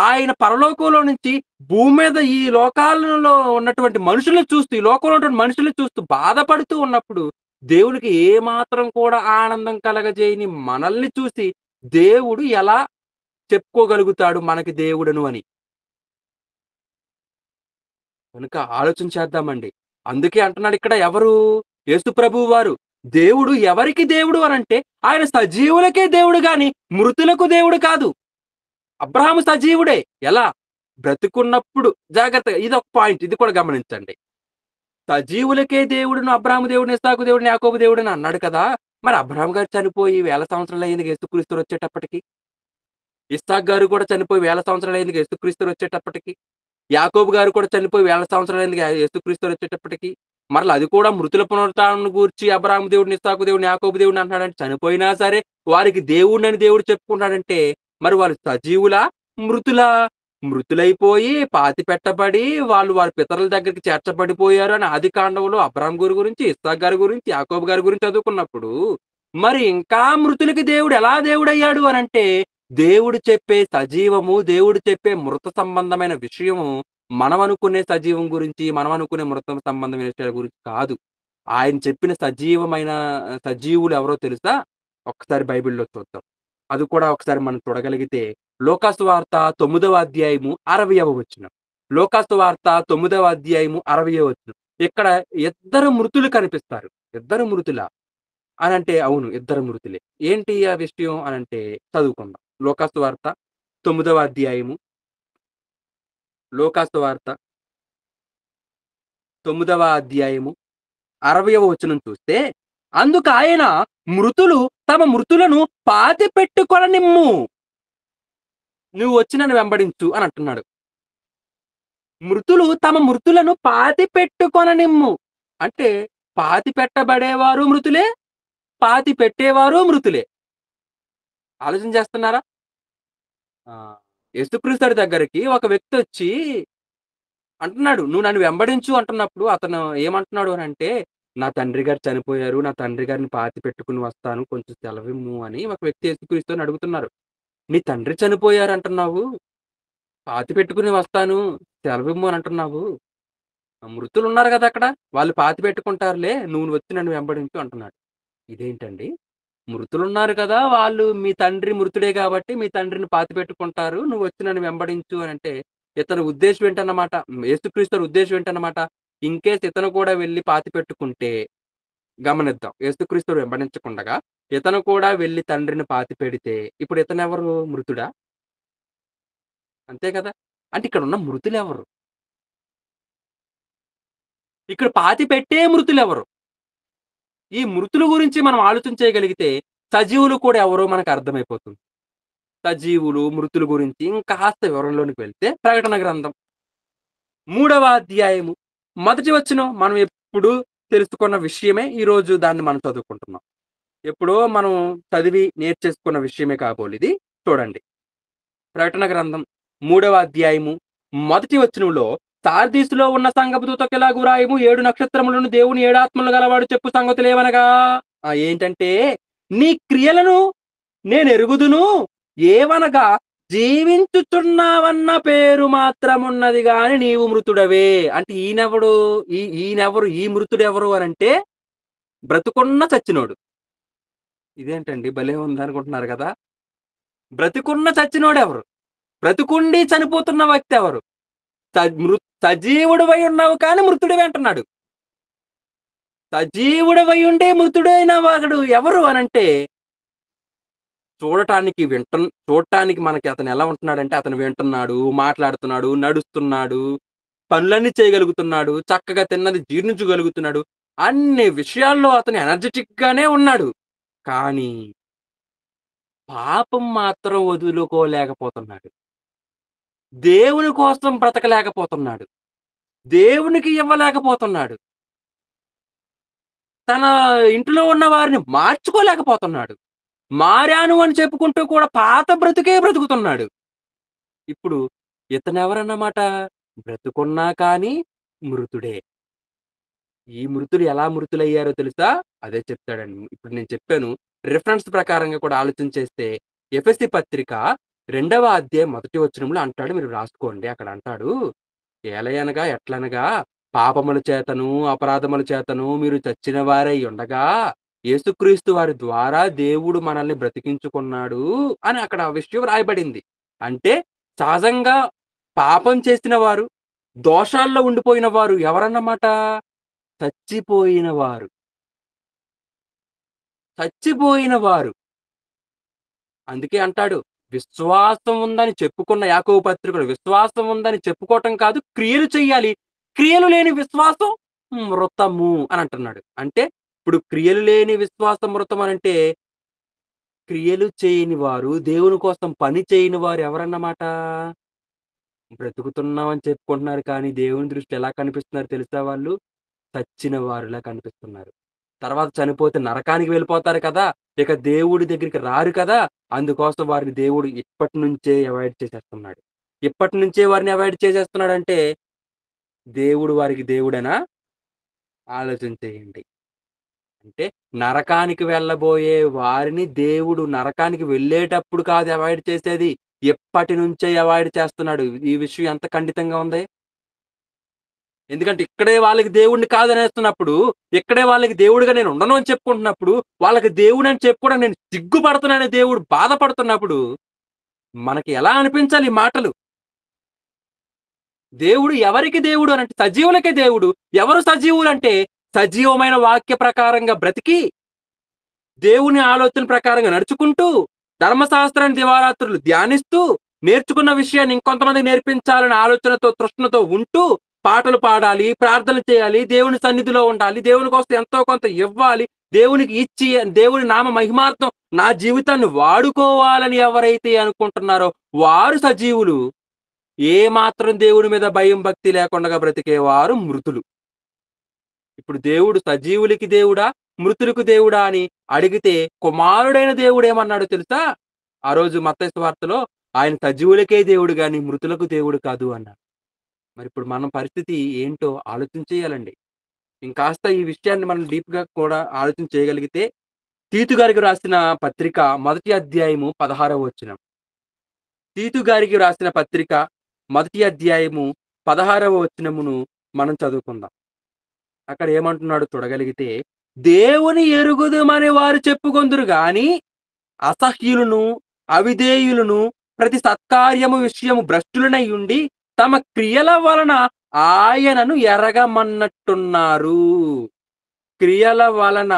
ఆయన పరలోకంలో నుంచి భూమి మీద ఈ లోకాలలో ఉన్నటువంటి మనుషుల్ని చూస్తూ, ఈ లోకంలో ఉన్నటువంటి మనుషుల్ని చూస్తూ బాధపడుతూ ఉన్నప్పుడు, దేవునికి ఏమాత్రం కూడా ఆనందం కలగజేయని మనల్ని చూసి దేవుడు ఎలా చెప్పుకోగలుగుతాడు మనకి దేవుడను అని. కనుక ఆలోచన చేద్దామండి. అందుకే అంటున్నాడిక్కడ ఎవరు? యేసు ప్రభువు వారు. దేవుడు ఎవరికి దేవుడు అనంటే, ఆయన సజీవులకే దేవుడు గాని, మృతులకు దేవుడు కాదు. అబ్రాహాము సజీవుడే. ఎలా? బ్రతికున్నప్పుడు జాగ్రత్తగా ఇదొక పాయింట్. ఇది కూడా గమనించండి. సజీవులకే దేవుడును అబ్రాహాము దేవుడిని, ఇస్సాకు దేవుడిని, యాకోబు దేవుడని అన్నాడు కదా! మరి అబ్రాహాము గారు చనిపోయి వేల సంవత్సరాలయింది యేసుక్రీస్తునొచ్చేటప్పటికి. ఇస్సాకు గారు కూడా చనిపోయి వేల సంవత్సరాలయింది యేసుక్రీస్తునొచ్చేటప్పటికి. యాకోబు గారు కూడా చనిపోయి వేల సంవత్సరాలైంది యేసుక్రీస్తునొచ్చేటప్పటికి. మరల అది కూడా మృతుల పునరుత్థానం గూర్చి అబ్రాహాము దేవుడిని, ఇస్సాకు దేవుడిని, యాకోబు దేవుడిని అంటున్నాడంటే చనిపోయినా సరే వారికి దేవుడినని దేవుడు చెప్పుకుంటాడంటే మరి వాళ్ళు సజీవులా? మృతులా? మృతులైపోయి, పాతిపెట్టబడి, వాళ్ళు వారి పితరుల దగ్గరికి చేర్చబడిపోయారు అని ఆదికాండంలో అబ్రాహాము గారి గురించి, ఇస్సాకు గారి గురించి, యాకోబు గారి గురించి చదువుకున్నప్పుడు, మరి ఇంకా మృతులకి దేవుడు ఎలా దేవుడయ్యాడు అనంటే, దేవుడు చెప్పే సజీవము, దేవుడు చెప్పే మృత సంబంధమైన విషయము, మనం అనుకునే సజీవం గురించి, మనం అనుకునే మృత సంబంధమైన విషయాల గురించి కాదు. ఆయన చెప్పిన సజీవమైన సజీవులు ఎవరో తెలుసా? ఒక్కసారి బైబిల్‌లో చూద్దాం. అది కూడా ఒకసారి మనం చూడగలిగితే లోకాసు వార్త 9వ అధ్యాయము 60వ వచనం. లోకాసు వార్త 9వ అధ్యాయము 60వ వచనం. ఇక్కడ ఇద్దరు మృతులు కనిపిస్తారు. ఇద్దరు మృతులా? అనంటే అవును. ఇద్దరు మృతులే. ఏంటి ఆ విషయం అనంటే చదువుకుందాం. లోకాసు వార్త 9వ అధ్యాయము, లోకాసు వార్త 9వ అధ్యాయము 60వ వచనం చూస్తే, అందుకాయన మృతులు తమ మృతులను పాతిపెట్టుకొననిమ్ము. నువ్వు వచ్చి నన్ను వెంబడించు అని అంటున్నాడు. మృతులు తమ మృతులను పాతిపెట్టుకొననిమ్ము. అంటే పాతిపెట్టబడేవారు మృతులే, పాతిపెట్టేవారు మృతులే. ఆలోచన చేస్తున్నారా? ఆ! యేసుక్రీస్తు దగ్గరికి ఒక వ్యక్తొచ్చి అంటున్నాడు, "నువ్వు నన్ను వెంబడించు" అంటున్నప్పుడు అతను ఏమంటున్నాడు అనంటే, "నా తండ్రి గారు చనిపోయారు. నా తండ్రి గారిని పాతిపెట్టుకొని వస్తాను. కొంచెం సెలవిమ్ము" అని ఒక వ్యక్తి యేసుక్రీస్తుని అడుగుతున్నారు. "నీ తండ్రి చనిపోయారంటున్నావు. పాతిపెట్టుకొని వస్తాను. సెలవిమ్ము అని అంటున్నావు. మృతులున్నారు గదా అక్కడ. వాళ్ళు పాతిపెట్టుకుంటారులే. నువ్వు వచ్చి నన్ను వెంబడించు" అంటున్నాడు. ఇదేంటండి? మృతులున్నారు కదా! వాళ్ళు మీ తండ్రి మృతుడే గాబట్టి మీ తండ్రిని పాతిపెట్టుకుంటారు. నువ్వొచ్చి నన్ను వెంబడించు అనంటే, ఇతని ఉద్దేశ్యం ఏంటన్నమాట? యేసుక్రీస్తు ఉద్దేశ్యం ఏంటన్నమాట? ఇన్‌కేస్ ఇతను కూడా వెళ్లి పాతిపెట్టుకుంటే గమనిద్దాం. యేసుక్రీస్తుని వెంబడించకుండగా ఇతను కూడా వెళ్లి తండ్రిని పాతిపెడితే ఇప్పుడు ఇతనెవరు? మృతుడా? అంతే కదా! అంటే ఇక్కడున్న మృతులెవరు? ఇక్కడ పాతిపెట్టే మృతులెవరు? ఈ మృతుల గురించి మనం ఆలోచన చేయగలిగితే సజీవులు కూడా ఎవరో మనకు అర్థమైపోతుంది. సజీవులు, మృతుల గురించి ఇంకాస్త వివరంలోనికి వెళ్తే ప్రకటన గ్రంథం 3వ అధ్యాయము మొదటి వచనం మనం ఎప్పుడు తెలుసుకున్న విషయమే ఈరోజు దాన్ని మనం చదువుకుంటున్నాం. ఎప్పుడో మనం చదివి నేర్చేసుకున్న విషయమే కాబోలిది. చూడండి. ప్రకటన గ్రంథం 3వ అధ్యాయము మొదటి వచనంలో సార్దీసులో ఉన్న సంఘపు దూతకిలాగు వ్రాయము 7 నక్షత్రములను దేవుని 7 ఆత్మలు గలవాడు చెప్పు సంగతులేవనగా ఏంటంటే నీ క్రియలను నేనెరుగుదును. ఏవనగా జీవించుచున్నావన్న పేరు మాత్రమున్నది గాని నీవు మృతుడవే. అంటే ఈయనెవడు? ఈయనెవరు? ఈ మృతుడెవరు అనంటే బ్రతికున్న చచ్చినోడు. ఇదేంటండి భలే ఉందనుకుంటున్నారు గదా! బ్రతికున్న చచ్చినోడెవరు? బ్రతికుండి చనిపోతున్న వ్యక్తి ఎవరు? స మృ సజీవుడివై ఉన్నావు కానీ మృతుడివి అంటున్నాడు. సజీవుడివై ఉండి మృతుడైన వాడు ఎవరు అనంటే చూడటానికి మనకి అతను ఎలా ఉంటున్నాడంటే అతను వింటున్నాడు, మాట్లాడుతున్నాడు, నడుస్తున్నాడు, పనులన్నీ చేయగలుగుతున్నాడు, చక్కగా తిన్నది జీర్ణించగలుగుతున్నాడు. అన్ని విషయాల్లో అతను ఎనర్జిటిక్ గానే ఉన్నాడు. కానీ పాపం మాత్రం వదులుకోలేకపోతున్నాడు. దేవుని కోసం బ్రతకలేకపోతున్నాడు. దేవునికి ఇవ్వలేకపోతున్నాడు. తన ఇంటిలో ఉన్న వారిని మార్చుకోలేకపోతున్నాడు. మారాను అని చెప్పుకుంటూ కూడా పాత బ్రతుకే బ్రతుకుతున్నాడు. ఇప్పుడు ఇతనెవరన్నమాట? బ్రతుకున్నా కానీ మృతుడే. ఈ మృతులు ఎలా మృతులయ్యారో తెలుసా? అదే చెప్తాడండి. ఇప్పుడు నేను చెప్పాను. రిఫరెన్స్ ప్రకారంగా కూడా ఆలోచన చేస్తే ఎఫెసీ పత్రిక 2వ అధ్యాయం మొదటి వచనంలో అంటాడు. మీరు రాసుకోండి. అక్కడ అంటాడు. ఏలయనగా ఎట్లనగా పాపముల చేతను, అపరాధముల చేతను మీరు చచ్చిన వారై ఉండగా యేసుక్రీస్తు వారి ద్వారా దేవుడు మనల్ని బ్రతికించుకున్నాడు అని అక్కడ ఆ విషయం రాయబడింది. అంటే సహజంగా పాపం చేసిన వారు, దోషాల్లో ఉండిపోయిన వారు ఎవరన్నమాట? చచ్చిపోయిన వారు. చచ్చిపోయిన వారు. అందుకే అంటాడు. విశ్వాసం ఉందని చెప్పుకున్న యాకోబు పత్రికలో విశ్వాసం ఉందని చెప్పుకోవటం కాదు, క్రియలు చెయ్యాలి. క్రియలు లేని విశ్వాసం మృతము అని అంటున్నాడు. అంటే ఇప్పుడు క్రియలు లేని విశ్వాసం మృతం అనంటే, క్రియలు చేయని వారు, దేవుని కోసం పని చేయని వారు ఎవరన్నమాట? బ్రతుకుతున్నామని చెప్పుకుంటున్నారు కానీ దేవుని దృష్టిలో ఎలా కనిపిస్తున్నారు తెలుసా వాళ్ళు? చచ్చిన వారిలా కనిపిస్తున్నారు. తర్వాత చనిపోతే నరకానికి వెళ్ళిపోతారు కదా! ఇక దేవుడి దగ్గరికి రారు కదా! అందుకోసం వారిని దేవుడు ఇప్పటి నుంచే అవాయిడ్ చేసేస్తున్నాడు. ఇప్పటినుంచే వారిని అవాయిడ్ చేసేస్తున్నాడంటే, దేవుడు వారికి దేవుడేనా? ఆలోచన చేయండి. అంటే నరకానికి వెళ్ళబోయే వారిని దేవుడు నరకానికి వెళ్ళేటప్పుడు కాదు అవాయిడ్ చేసేది. ఎప్పటినుంచే అవాయిడ్ చేస్తున్నాడు. ఈ విషయం ఎంత ఖండితంగా ఉంది. ఎందుకంటే ఇక్కడే వాళ్ళకి దేవుడిని కాదనేస్తున్నప్పుడు, ఇక్కడే వాళ్ళకి దేవుడుగా నేను ఉండను అని చెప్పుకుంటున్నప్పుడు, వాళ్ళకి దేవుడని చెప్పుకోవడానికి నేను సిగ్గుపడుతున్నానని దేవుడు బాధపడుతున్నప్పుడు, మనకి ఎలా అనిపించాలి ఈ మాటలు? దేవుడు ఎవరికి దేవుడు అనంటే సజీవులకే దేవుడు. ఎవరు సజీవులంటే సజీవమైన వాక్య ప్రకారంగా బ్రతికి దేవుని ఆలోచన ప్రకారంగా నడుచుకుంటూ, ధర్మశాస్త్రాన్ని దివారాత్రులు ధ్యానిస్తూ, నేర్చుకున్న విషయాన్ని ఇంకొంతమందికి నేర్పించాలనే ఆలోచనతో, తృష్ణతో ఉంటూ, పాటలు పాడాలి, ప్రార్థనలు చేయాలి, దేవుని సన్నిధిలో ఉండాలి, దేవుని కోసం ఎంతో కొంత ఇవ్వాలి, దేవునికి ఇచ్చి, దేవుని నామ మహిమార్థం నా జీవితాన్ని వాడుకోవాలని ఎవరైతే అనుకుంటున్నారో వారు సజీవులు. ఏ మాత్రం దేవుని మీద భయం, భక్తి లేకుండగా బ్రతికేవారు మృతులు. ఇప్పుడు దేవుడు సజీవులకి దేవుడా? మృతులకు దేవుడా? అని అడిగితే కుమారుడైన దేవుడేమన్నాడో తెలుసా? ఆ రోజు మత్తయి సువార్తలో ఆయన సజీవులకే దేవుడు గాని మృతులకు దేవుడు కాదు అన్నాడు. మరిప్పుడు మన పరిస్థితి ఏంటో ఆలోచన చేయాలండి. ఇంకాస్త ఈ విషయాన్ని మనం డీప్‌గా కూడా ఆలోచన చేయగలిగితే తీతు గారికి రాసిన పత్రిక మొదటి అధ్యాయము 16వ వచనం. తీతు గారికి రాసిన పత్రిక మొదటి అధ్యాయము 16వ వచనమును మనం చదువుకుందాం. అక్కడ ఏమంటున్నాడో చూడగలిగితే, దేవుని ఎరుగుదుమని వారు చెప్పుకొందురు గాని, అసహ్యులను, అవిధేయులను, ప్రతి సత్కార్యము విషయము భ్రష్టులనై ఉండి, తమ క్రియల వలన ఆయనను ఎరగమన్నట్టున్నారు. క్రియల వలన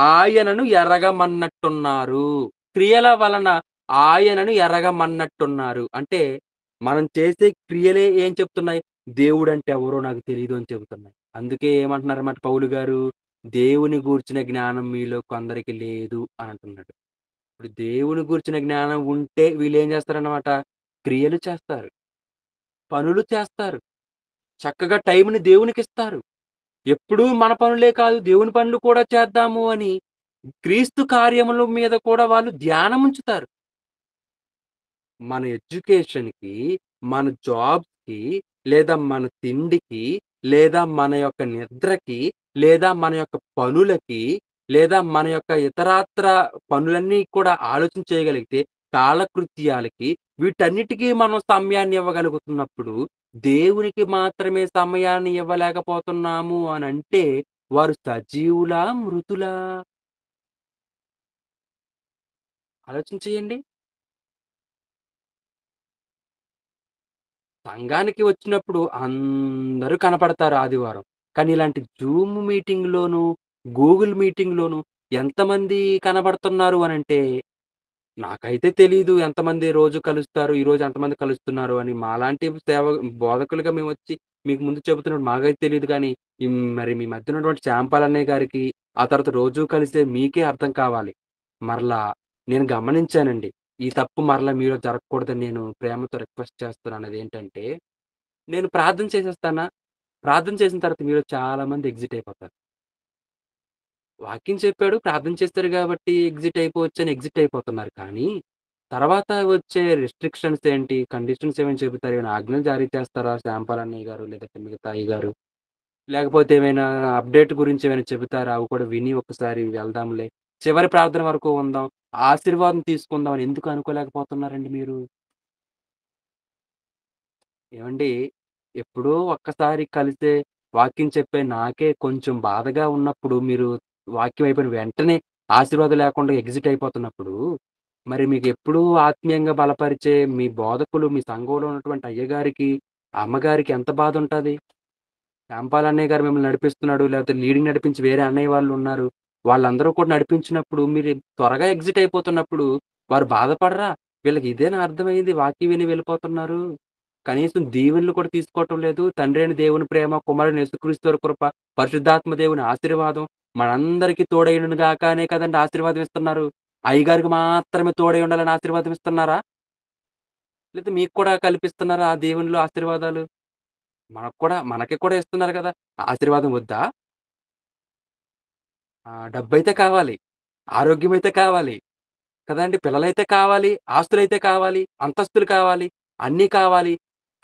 ఆయనను ఎరగమన్నట్టున్నారు. క్రియల వలన ఆయనను ఎరగమన్నట్టున్నారు. అంటే, మనం చేసే క్రియలే ఏం చెప్తున్నాయి? దేవుడంటే ఎవరో నాకు తెలీదు అని చెబుతున్నాయి. అందుకే ఏమంటున్నారన్నమాట పౌలు గారు, దేవుని గూర్చిన జ్ఞానం మీలో కొందరికి లేదు అని అంటున్నాడు. ఇప్పుడు దేవుని గూర్చిన జ్ఞానం ఉంటే వీళ్ళేం చేస్తారన్నమాట? క్రియలు చేస్తారు. పనులు చేస్తారు. చక్కగా టైంని దేవునికిస్తారు. ఎప్పుడూ మన పనులే కాదు, దేవుని పనులు కూడా చేద్దాము అని క్రీస్తు కార్యముల మీద కూడా వాళ్ళు ధ్యానముంచుతారు. మన ఎడ్యుకేషన్‌కి, మన జాబ్స్‌కి, లేదా మన తిండికి, లేదా మన యొక్క నిద్రకి, లేదా మన యొక్క పనులకి, లేదా మన యొక్క ఇతరాత్ర పనులన్నీ కూడా ఆలోచన చేయగలిగితే, కాలకృత్యాలకి, వీటన్నిటికి మనం సమయాన్ని ఇవ్వగలుగుతున్నప్పుడు, దేవునికి మాత్రమే సమయాన్ని ఇవ్వలేకపోతున్నాము అనంటే, వారు సజీవులా? మృతులా? ఆలోచన చేయండి. సంఘానికి వచ్చినప్పుడు అందరూ కనపడతారు ఆదివారం. కానీ ఇలాంటి జూమ్ మీటింగ్‌లోను, గూగుల్ మీటింగ్‌లోను ఎంతమంది కనబడుతున్నారు అనంటే, నాకైతే తెలీదు ఎంతమంది రోజు కలుస్తారు, ఈరోజు ఎంతమంది కలుస్తున్నారు అని. మాలాంటి బోధకులుగా మేమొచ్చి మీకు ముందు చెబుతున్నప్పుడు మాకైతే తెలీదు గానీ, మరి మీ మధ్య ఉన్నటువంటి శాంపాల్ అన్నయ్య గారికి, ఆ తర్వాత రోజు కలిసే మీకే అర్థం కావాలి. మరలా నేను గమనించానండి. ఈ తప్పు మరలా మీలో జరగకూడదని నేను ప్రేమతో రిక్వెస్ట్ చేస్తున్నానదేంటంటే, నేను ప్రార్థన చేసేస్తానా, ప్రార్థన చేసిన తర్వాత మీలో చాలా మంది ఎగ్జిట్ అయిపోతారు. వాక్యం చెప్పాడు, ప్రార్థన చేస్తారు గాబట్టి ఎగ్జిట్ అయిపోవచ్చని ఎగ్జిట్ అయిపోతున్నారు. కానీ, తర్వాత వచ్చే రిస్ట్రిక్షన్స్ ఏంటి, కండిషన్స్ ఏమైనా చెబుతారు, ఏమైనా ఆజ్ఞలు జారీ చేస్తారా శాంపాల్ అన్నయ్య గారు, లేదంటే మిగతా అయ్యగారు? లేకపోతే ఏమైనా అప్‌డేట్ గురించి ఏమైనా చెబుతారా? అవి కూడా విని ఒకసారి వెళ్దాంలే. చివరి ప్రార్థన వరకు ఉందాం. ఆశీర్వాదం తీసుకుందాం అని ఎందుకు అనుకోలేకపోతున్నారండి మీరు? ఏవండీ ఎప్పుడో ఒక్కసారి కలిసే వాక్యం చెప్పే నాకే కొంచెం బాధగా ఉన్నప్పుడు మీరు వాక్యం అయిపోయిన వెంటనే ఆశీర్వాదం లేకుండా ఎగ్జిట్ అయిపోతున్నప్పుడు, మరి మీకెప్పుడూ ఆత్మీయంగా బలపరిచే మీ బోధకులు, మీ సంఘంలో ఉన్నటువంటి అయ్యగారికి, అమ్మగారికి ఎంత బాధుంటది? రాంపాల్ అన్నయ్య గారు మిమ్మల్ని నడిపిస్తున్నాడు. లేకపోతే లీడింగ్ నడిపించి వేరే అన్నయ్య వాళ్ళున్నారు. వాళ్ళందరూ కూడా నడిపించినప్పుడు మీరు త్వరగా ఎగ్జిట్ అయిపోతున్నప్పుడు వారు బాధపడరా? వీళ్ళకి ఇదేనా అర్థమైంది వాక్యం విని వెళ్ళిపోతున్నారు. కనీసం దీవెనలు కూడా తీసుకోవటం లేదు. తండ్రి అయిన దేవుని ప్రేమ, కుమారుడైన యేసుక్రీస్తు వారి కృప, పరిశుద్ధాత్మ దేవుని ఆశీర్వాదం మనందరికీ తోడైయుండును గాక అనే కదండీ ఆశీర్వాదం ఇస్తున్నారు. అయ్యగారికి మాత్రమే తోడై ఉండాలని ఆశీర్వాదం ఇస్తున్నారా? లేతే మీకు కూడా కల్పిస్తున్నారా ఆ దేవునిలో ఆశీర్వాదాలు? మనకి కూడా ఇస్తున్నారు గదా! ఆశీర్వాదం వద్దా? డబ్బైతే కావాలి. ఆరోగ్యమైతే కావాలి. కదండీ! పిల్లలైతే కావాలి. ఆస్తులైతే కావాలి. అంతస్తులు కావాలి. అన్నీ కావాలి.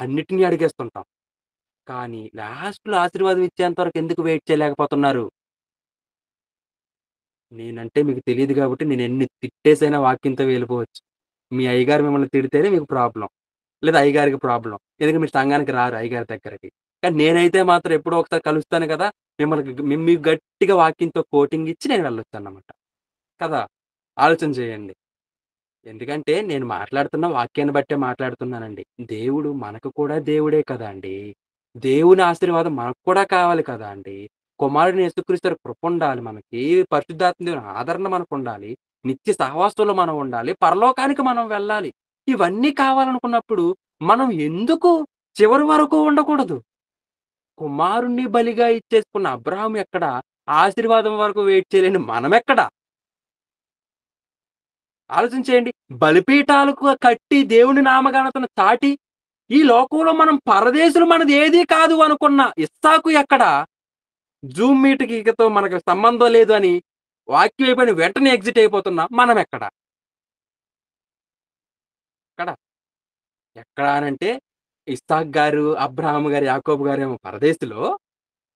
అన్నిటిని అడిగేస్తుంటాం. కానీ లాస్ట్‌లో ఆశీర్వాదం ఇచ్చేంత వరకు ఎందుకు వెయిట్ చేయలేకపోతున్నారు? నేనంటే మీకు తెలీదు గాబట్టి నేనెన్ని తిట్టేసైనా వాక్యంతో వెళ్ళిపోవచ్చు. మీ అయ్యగారు మిమ్మల్ని తిడితేనే మీకు ప్రాబ్లమ్. లేదా అయ్యగారికి ప్రాబ్లమ్. ఎందుకంటే మీరు సంఘానికి రారు అయ్యగారి దగ్గరకి. కానీ నేనైతే మాత్రం ఎప్పుడో ఒకసారి కలుస్తాను గదా! మీకు గట్టిగా వాక్యంతో కోటింగ్ ఇచ్చి నేను వెళ్ళొచ్చన్నమాట. కదా! ఆలోచన చేయండి. ఎందుకంటే నేను మాట్లాడుతున్న వాక్యాన్ని బట్టే మాట్లాడుతున్నానండి. దేవుడు మనకు కూడా దేవుడే కదండీ! దేవుని ఆశీర్వాదం మనకు కూడా కావాలి కదా అండీ! కుమారుడైన యేసుక్రీస్తు వారి కృపుండాలి మనకి. పరిశుద్ధాత్మ దేవుని ఆదరణ మనకుండాలి. నిత్య సహవాసంలో మనం ఉండాలి. పరలోకానికి మనం వెళ్ళాలి. ఇవన్నీ కావాలనుకున్నప్పుడు మనం ఎందుకు చివరి వరకు ఉండకూడదు? కుమారుణ్ణి బలిగా ఇచ్చేసుకున్న అబ్రాహాం ఎక్కడ? ఆశీర్వాదం వరకు వెయిట్ చేయలేని మనమెక్కడ? ఆలోచన చేయండి. బలిపీఠాలకు కట్టి దేవుని నామఘనతను చాటి, ఈ లోకంలో మనం పరదేశులు మనది ఏదీ కాదు అనుకున్న ఇస్సాకు ఎక్కడ? జూమ్ మీటింగ్‌తో మనకు సంబంధం లేదు అని వాక్యం అయిపోయిన వెంటనే ఎగ్జిట్ అయిపోతున్నాం. మనమెక్కడ? ఎక్కడ? ఎక్కడ అనంటే ఇస్సాకు గారు, అబ్రాహాము గారు, యాకోబు గారేమో పరదేశులో,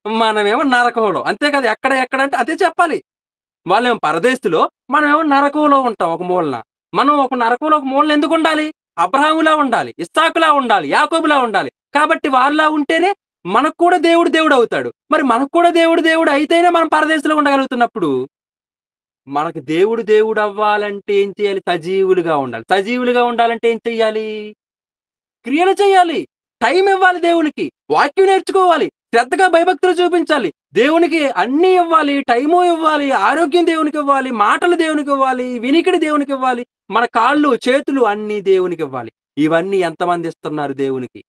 మనమేమో నరకంలో. అంతే కదా! ఎక్కడ ఎక్కడ అంటే అదే చెప్పాలి. వాళ్ళేమో పరదేశులో, మనమేమో నరకంలో ఉంటాం ఒక మూలన. మనం ఒక నరకంలో ఒక మూలన ఎందుకుండాలి? అబ్రాహాములా ఉండాలి, ఇస్సాకులా ఉండాలి, యాకోబులా ఉండాలి. కాబట్టి వాళ్ళలా ఉంటేనే మనకు కూడా దేవుడు దేవుడవుతాడు. మరి మనకు కూడా దేవుడు దేవుడు అయితేనే మనం పరదేశంలో ఉండగలుగుతున్నప్పుడు, మనకు దేవుడు దేవుడవ్వాలంటే ఏం చేయాలి? సజీవులుగా ఉండాలి. సజీవులుగా ఉండాలంటే ఏం చెయ్యాలి? క్రియలు చేయాలి. టైం ఇవ్వాలి దేవునికి. వాక్యం నేర్చుకోవాలి. శ్రద్ధగా భయభక్తులు చూపించాలి. దేవునికి అన్నీ ఇవ్వాలి. టైము ఇవ్వాలి. ఆరోగ్యం దేవునికివ్వాలి. మాటలు దేవునికివ్వాలి. వినికిడి దేవునికివ్వాలి. మన కాళ్ళు, చేతులు అన్నీ దేవునికివ్వాలి. ఇవన్నీ ఎంతమంది ఇస్తున్నారు దేవునికి?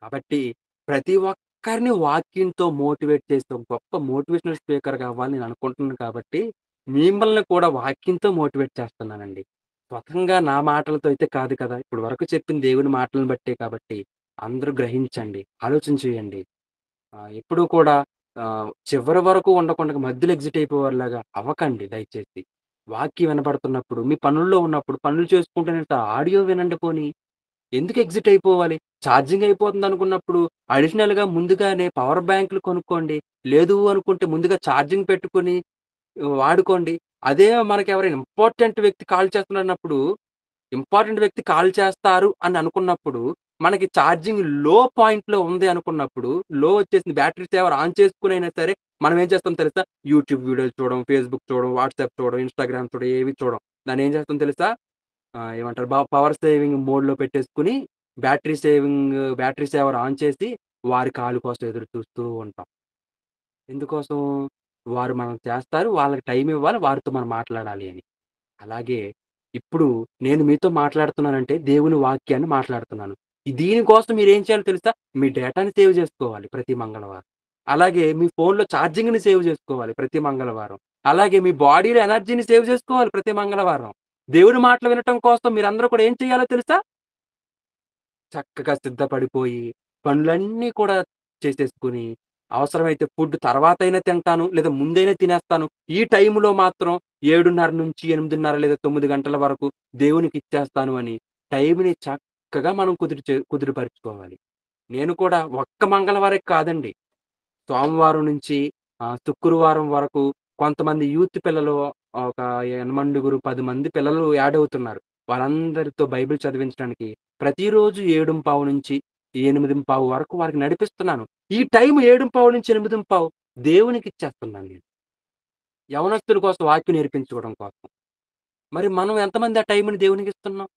కాబట్టి ప్రతి ఒక్కరిని వాక్యంతో మోటివేట్ చేసే ఒక గొప్ప మోటివేషనల్ స్పీకర్‌గా అవ్వాలని నేను అనుకుంటున్నాను కాబట్టి, మిమ్మల్ని కూడా వాక్యంతో మోటివేట్ చేస్తున్నానండి. స్వతంగా నా మాటలతో అయితే కాదు కదా! ఇప్పటి వరకు చెప్పిన దేవుని మాటలను బట్టే కాబట్టి, అందరూ గ్రహించండి. ఆలోచన చేయండి. ఎప్పుడూ కూడా చివరి వరకు ఉండకుండా మధ్యలో ఎగ్జిట్ అయిపోయేవారిలాగా అవ్వకండి దయచేసి. వాక్యం వినపడుతున్నప్పుడు, మీ పనుల్లో ఉన్నప్పుడు పనులు చేసుకుంటూనే ఆడియో వినండి పోనీ. ఎందుకు ఎగ్జిట్ అయిపోవాలి? ఛార్జింగ్ అయిపోతుందనుకున్నప్పుడు అడిషనల్‌గా ముందుగానే పవర్ బ్యాంకులు కొనుక్కోండి. లేదు అనుకుంటే ముందుగా ఛార్జింగ్ పెట్టుకొని వాడుకోండి. అదే మనకెవరైనా ఇంపార్టెంట్ వ్యక్తి కాల్ చేస్తారు అని అనుకున్నప్పుడు, మనకి ఛార్జింగ్ లో పాయింట్‌లో ఉంది అనుకున్నప్పుడు, లో వచ్చేసింది బ్యాటరీ సేవర్ ఆన్ చేసుకొనైనా సరే, మనం ఏం చేస్తాం తెలుసా? యూట్యూబ్ వీడియోలు చూడడం, ఫేస్‌బుక్ చూడడం, వాట్సాప్ చూడడం, ఇన్‌స్టాగ్రామ్ చూడడం ఏవి చూడం. దాన్నేం చేస్తాం తెలుసా? ఏమంటారు? పవర్ సేవింగ్ మోడ్‌లో పెట్టేసుకొని, బ్యాటరీ సేవర్ ఆన్ చేసి, వారి కాల్ కోసం ఎదురు చూస్తూ ఉంటాం. ఎందుకోసం? వారు మనకు చేస్తారు. వాళ్ళకి టైమ్ ఇవ్వాలి. వారితో మనం మాట్లాడాలి అని. అలాగే ఇప్పుడు నేను మీతో మాట్లాడుతున్నానంటే దేవుని వాక్యాన్ని మాట్లాడుతున్నాను. దీనికోసం మీరేం చేయాలో తెలుసా? మీ డేటాని సేవ్ జేసుకోవాలి ప్రతి మంగళవారం. అలాగే మీ ఫోన్‌లో ఛార్జింగ్‌ని సేవ్ జేసుకోవాలి ప్రతి మంగళవారం. అలాగే మీ బాడీలో ఎనర్జీని సేవ్ జేసుకోవాలి ప్రతి మంగళవారం. దేవుని మాటలు వినటం కోసం మీరందరూ కూడా ఏం చేయాలో తెలుసా? చక్కగా సిద్ధపడిపోయి, పనులన్నీ కూడా చేసేసుకొని, అవసరమైతే ఫుడ్ తర్వాతైనా తింటాను, లేదా ముందైనా తినేస్తాను. ఈ టైంలో మాత్రం 7:30-8:30 లేదా 9 గంటల వరకు దేవునికిచ్చేస్తాను అని టైంని చక్కగా మనం కుదురుపరుచుకోవాలి. నేను కూడా ఒక్క మంగళవారం కాదండి. సోమవారం నుంచి శుక్రవారం వరకు కొంతమంది యూత్ పిల్లలు ఒక ఎనమండుగురు, 10 మంది పిల్లలు యాడ్ అవుతున్నారు. వాళ్ళందరితో బైబిల్ చదివించడానికి ప్రతిరోజు 7:15-8:15 వరకు వారికి నడిపిస్తున్నాను. ఈ టైం 7:15-8:15 దేవునికిచ్చేస్తున్నాను నేను. యవనస్తుల కోసం వాక్యం నేర్పించుకోవడం కోసం. మరి మనం ఎంతమంది ఆ టైంని దేవునికిస్తున్నాం?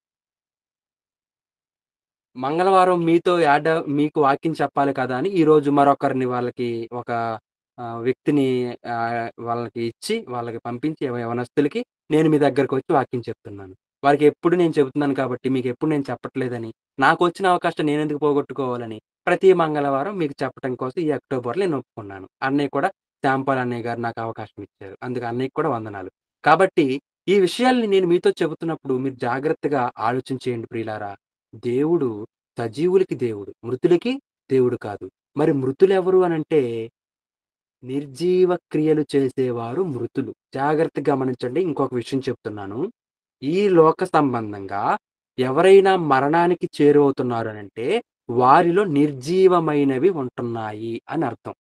మంగళవారం మీకు వాక్యం చెప్పాలి కదా! అని ఈరోజు మరొకరిని వాళ్ళకి ఒక వ్యక్తిని వాళ్ళకి ఇచ్చి, వాళ్ళకి పంపించి యవనస్తులకి నేను మీ దగ్గరకొచ్చి వాక్యం చెప్తున్నాను. వారికెప్పుడు నేను చెబుతున్నాను కాబట్టి, మీకెప్పుడు నేను చెప్పట్లేదని, నాకొచ్చిన అవకాశం నేనెందుకు పోగొట్టుకోవాలని, ప్రతి మంగళవారం మీకు చెప్పటం కోసం ఈ అక్టోబర్‌లో నేను ఒప్పుకున్నాను. అన్నయ్య కూడా శాంపాల్ అన్నయ్య గారు నాకు అవకాశం ఇచ్చారు. అందుకు అన్నయ్యకి కూడా వందనాలు. కాబట్టి ఈ విషయాల్ని నేను మీతో చెబుతున్నప్పుడు మీరు జాగ్రత్తగా ఆలోచన చేయండి ప్రియులారా. దేవుడు సజీవులకి దేవుడు. మృతులకి దేవుడు కాదు. మరి మృతులెవరు అనంటే, నిర్జీవ క్రియలు చేసేవారు మృతులు. జాగ్రత్తగా గమనించండి. ఇంకొక విషయం చెప్తున్నాను. ఈ లోక సంబంధంగా ఎవరైనా మరణానికి చేరువవుతున్నారు అనంటే, వారిలో నిర్జీవమైనవి ఉంటున్నాయి అని అర్థం.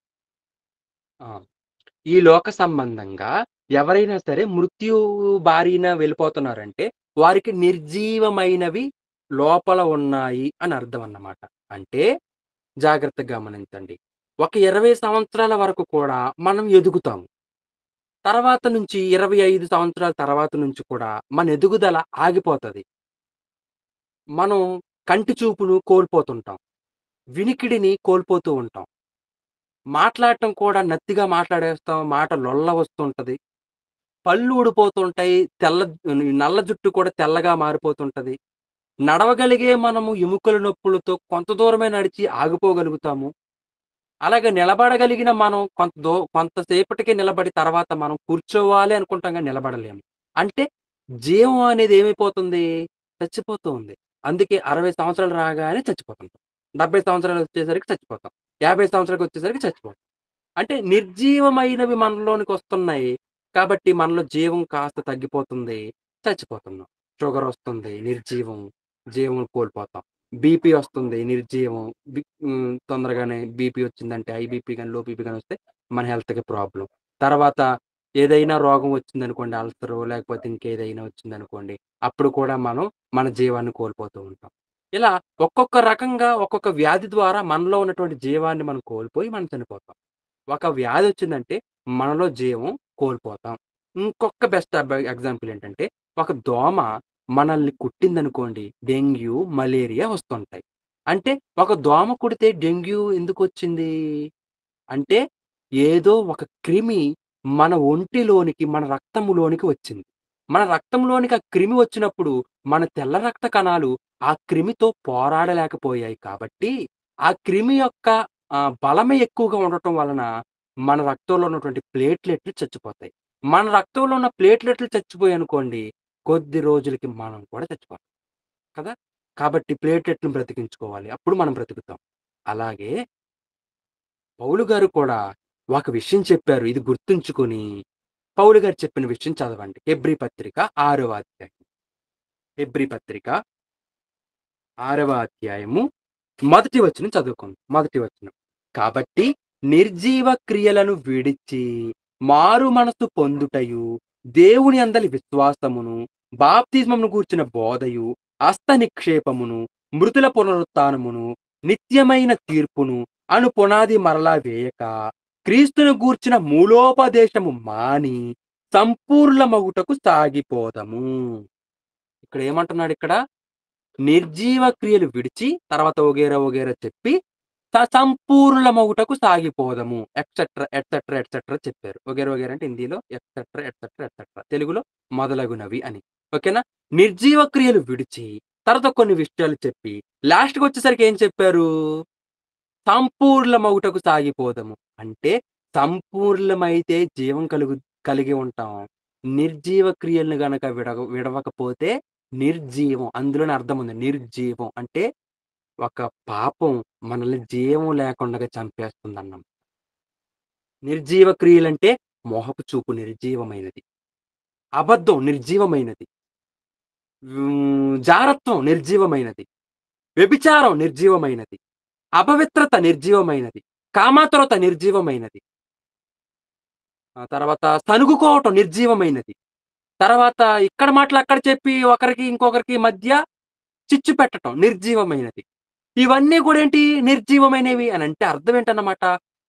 ఆ! ఈ లోక సంబంధంగా ఎవరైనా సరే మృత్యువు బారిన వెళ్ళిపోతున్నారంటే, వారికి నిర్జీవమైనవి లోపల ఉన్నాయి అని అర్థం అన్నమాట. అంటే జాగ్రత్తగా గమనించండి. ఒక 20 సంవత్సరాల వరకు కూడా మనం ఎదుగుతాము. తర్వాత నుంచి 25 సంవత్సరాల తర్వాత నుంచి కూడా మన ఎదుగుదల ఆగిపోతది. మనం కంటి చూపును కోల్పోతుంటాం. వినికిడిని కోల్పోతూ ఉంటాం. మాట్లాడటం కూడా నత్తిగా మాట్లాడేస్తాం. మాట లొల్ల వస్తుంటది. పళ్ళు ఊడిపోతుంటాయి. నల్ల జుట్టు కూడా తెల్లగా మారిపోతుంటది. నడవగలిగే మనము ఎముకల నొప్పులతో కొంత దూరమే నడిచి ఆగిపోగలుగుతాము. అలాగే నిలబడగలిగిన మనం కొంతసేపటికి నిలబడి తర్వాత మనం కూర్చోవాలి అనుకుంటాం గానీ నిలబడలేము. అంటే జీవం అనేది ఏమైపోతుంది? చచ్చిపోతూ ఉంది. అందుకే 60 సంవత్సరాలు రాగానే చచ్చిపోతుంటాం. 70 సంవత్సరాలొచ్చేసరికి చచ్చిపోతాం. 50 సంవత్సరాలకొచ్చేసరికి చచ్చిపోతాం. అంటే నిర్జీవమైనవి మనలోనికొస్తున్నాయి. కాబట్టి మనలో జీవం కాస్త తగ్గిపోతుంది. చచ్చిపోతున్నాం. షుగరొస్తుంది నిర్జీవం. జీవం కోల్పోతాం. బీపీ ఒస్తుంది నిర్జీవం. తొందరగానే బీపీ వచ్చిందంటే హై బీపీ గాని, లో బీపీ గాని వస్తే మన హెల్త్‌కి ప్రాబ్లమ్. తర్వాత ఏదైనా రోగం వచ్చిందనుకోండి అల్సరో లేకపోతే ఇంకేదైనా వచ్చిందనుకోండి, అప్పుడు కూడా మనం మన జీవాన్ని కోల్పోతూ ఉంటాం. ఇలా ఒక్కొక్క రకంగా ఒక్కొక్క వ్యాధి ద్వారా మనలో ఉన్నటువంటి జీవాన్ని మనం కోల్పోయి మనం చనిపోతాం. ఒక వ్యాధొచ్చిందంటే మనలో జీవం కోల్పోతాం. ఇంకొక బెస్ట్ ఎగ్జాంపుల్ ఏంటంటే, ఒక దోమ మనల్ని కుట్టిందనుకోండి డెంగ్యూ, మలేరియా వస్తుంటాయి. అంటే ఒక దోమ కుడితే డెంగ్యూ ఎందుకొచ్చింది? అంటే ఏదో ఒక క్రిమి మన ఒంటిలోనికి, మన రక్తములోనికి వచ్చింది. మన రక్తంలోనికి ఆ క్రిమి వచ్చినప్పుడు మన తెల్ల రక్త కణాలు ఆ క్రిమితో పోరాడలేకపోయాయి కాబట్టి, ఆ క్రిమి యొక్క బలమే ఎక్కువగా ఉండటం వలన మన రక్తంలో ఉన్నటువంటి ప్లేట్‌లెట్లు చచ్చిపోతాయి. మన రక్తంలో ఉన్న ప్లేట్‌లెట్లు చచ్చిపోయాయనుకోండి, కొద్ది రోజులకి మనం కూడా చచ్చిపోతాం. కదా! కాబట్టి ప్లేట్‌లెట్‌ని బ్రతికించుకోవాలి. అప్పుడు మనం బ్రతుకుతాం. అలాగే పౌలు గారు కూడా ఒక విషయం చెప్పారు. ఇది గుర్తుంచుకొని, పౌలు గారు చెప్పిన విషయం చదవండి. హెబ్రీ పత్రిక 6వ అధ్యాయం. హెబ్రీ పత్రిక 6వ అధ్యాయము మొదటి వచనం చదువుకుందాం. మొదటి వచనం. కాబట్టి నిర్జీవ క్రియలను విడిచి మారు మనసు పొందుటయు, దేవుని అందలి విశ్వాసమును, బాప్తిస్మమును గూర్చిన బోధయు, హస్త నిక్షేపమును, మృతుల పునరుత్థానమును, నిత్యమైన తీర్పును అను పునాది మరలా వేయక, క్రీస్తును గూర్చిన మూలోపదేశము మాని, సంపూర్ణమగుటకు సాగిపోదము. ఇక్కడ ఏమంటున్నాడిక్కడ? నిర్జీవ క్రియలు విడిచి తర్వాత వగైరా, వగైరా చెప్పి సంపూర్ణమగుటకు సాగిపోదము. ఎక్సెట్రా, ఎట్సెట్రా, ఎట్సెట్రా చెప్పారు. వగైరా, వగైరా అంటే హిందీలో ఎక్సెట్రా, ఎట్సెట్రా, ఎట్సెట్రా. తెలుగులో మొదలగునవి అని. ఓకేనా? నిర్జీవ క్రియలు విడిచి తర్వాత కొన్ని విషయాలు చెప్పి లాస్ట్‌కొచ్చేసరికి ఏం చెప్పారు? సంపూర్ణమగుటకు సాగిపోదము. అంటే సంపూర్ణమైతే జీవం కలిగి ఉంటాం. నిర్జీవ క్రియలను గనక విడవకపోతే నిర్జీవం. అందులోనే అర్థం ఉంది. నిర్జీవం అంటే ఒక పాపం మనల్ని జీవం లేకుండగా చంపేస్తుందన్నాం. నిర్జీవ క్రియలంటే మోహపు చూపు నిర్జీవమైనది. అబద్ధం నిర్జీవమైనది. జారత్వం నిర్జీవమైనది. వ్యభిచారం నిర్జీవమైనది. అపవిత్రత నిర్జీవమైనది. కామాతురత నిర్జీవమైనది. ఆ తర్వాత సణుగుకోవటం నిర్జీవమైనది. తర్వాత ఇక్కడ మాటలు అక్కడ చెప్పి ఒకరికి ఇంకొకరికి మధ్య చిచ్చు పెట్టటం నిర్జీవమైనది. ఇవన్నీ కూడా ఏంటి నిర్జీవమైనవి అనంటే అర్థం ఏంటన్నమాట?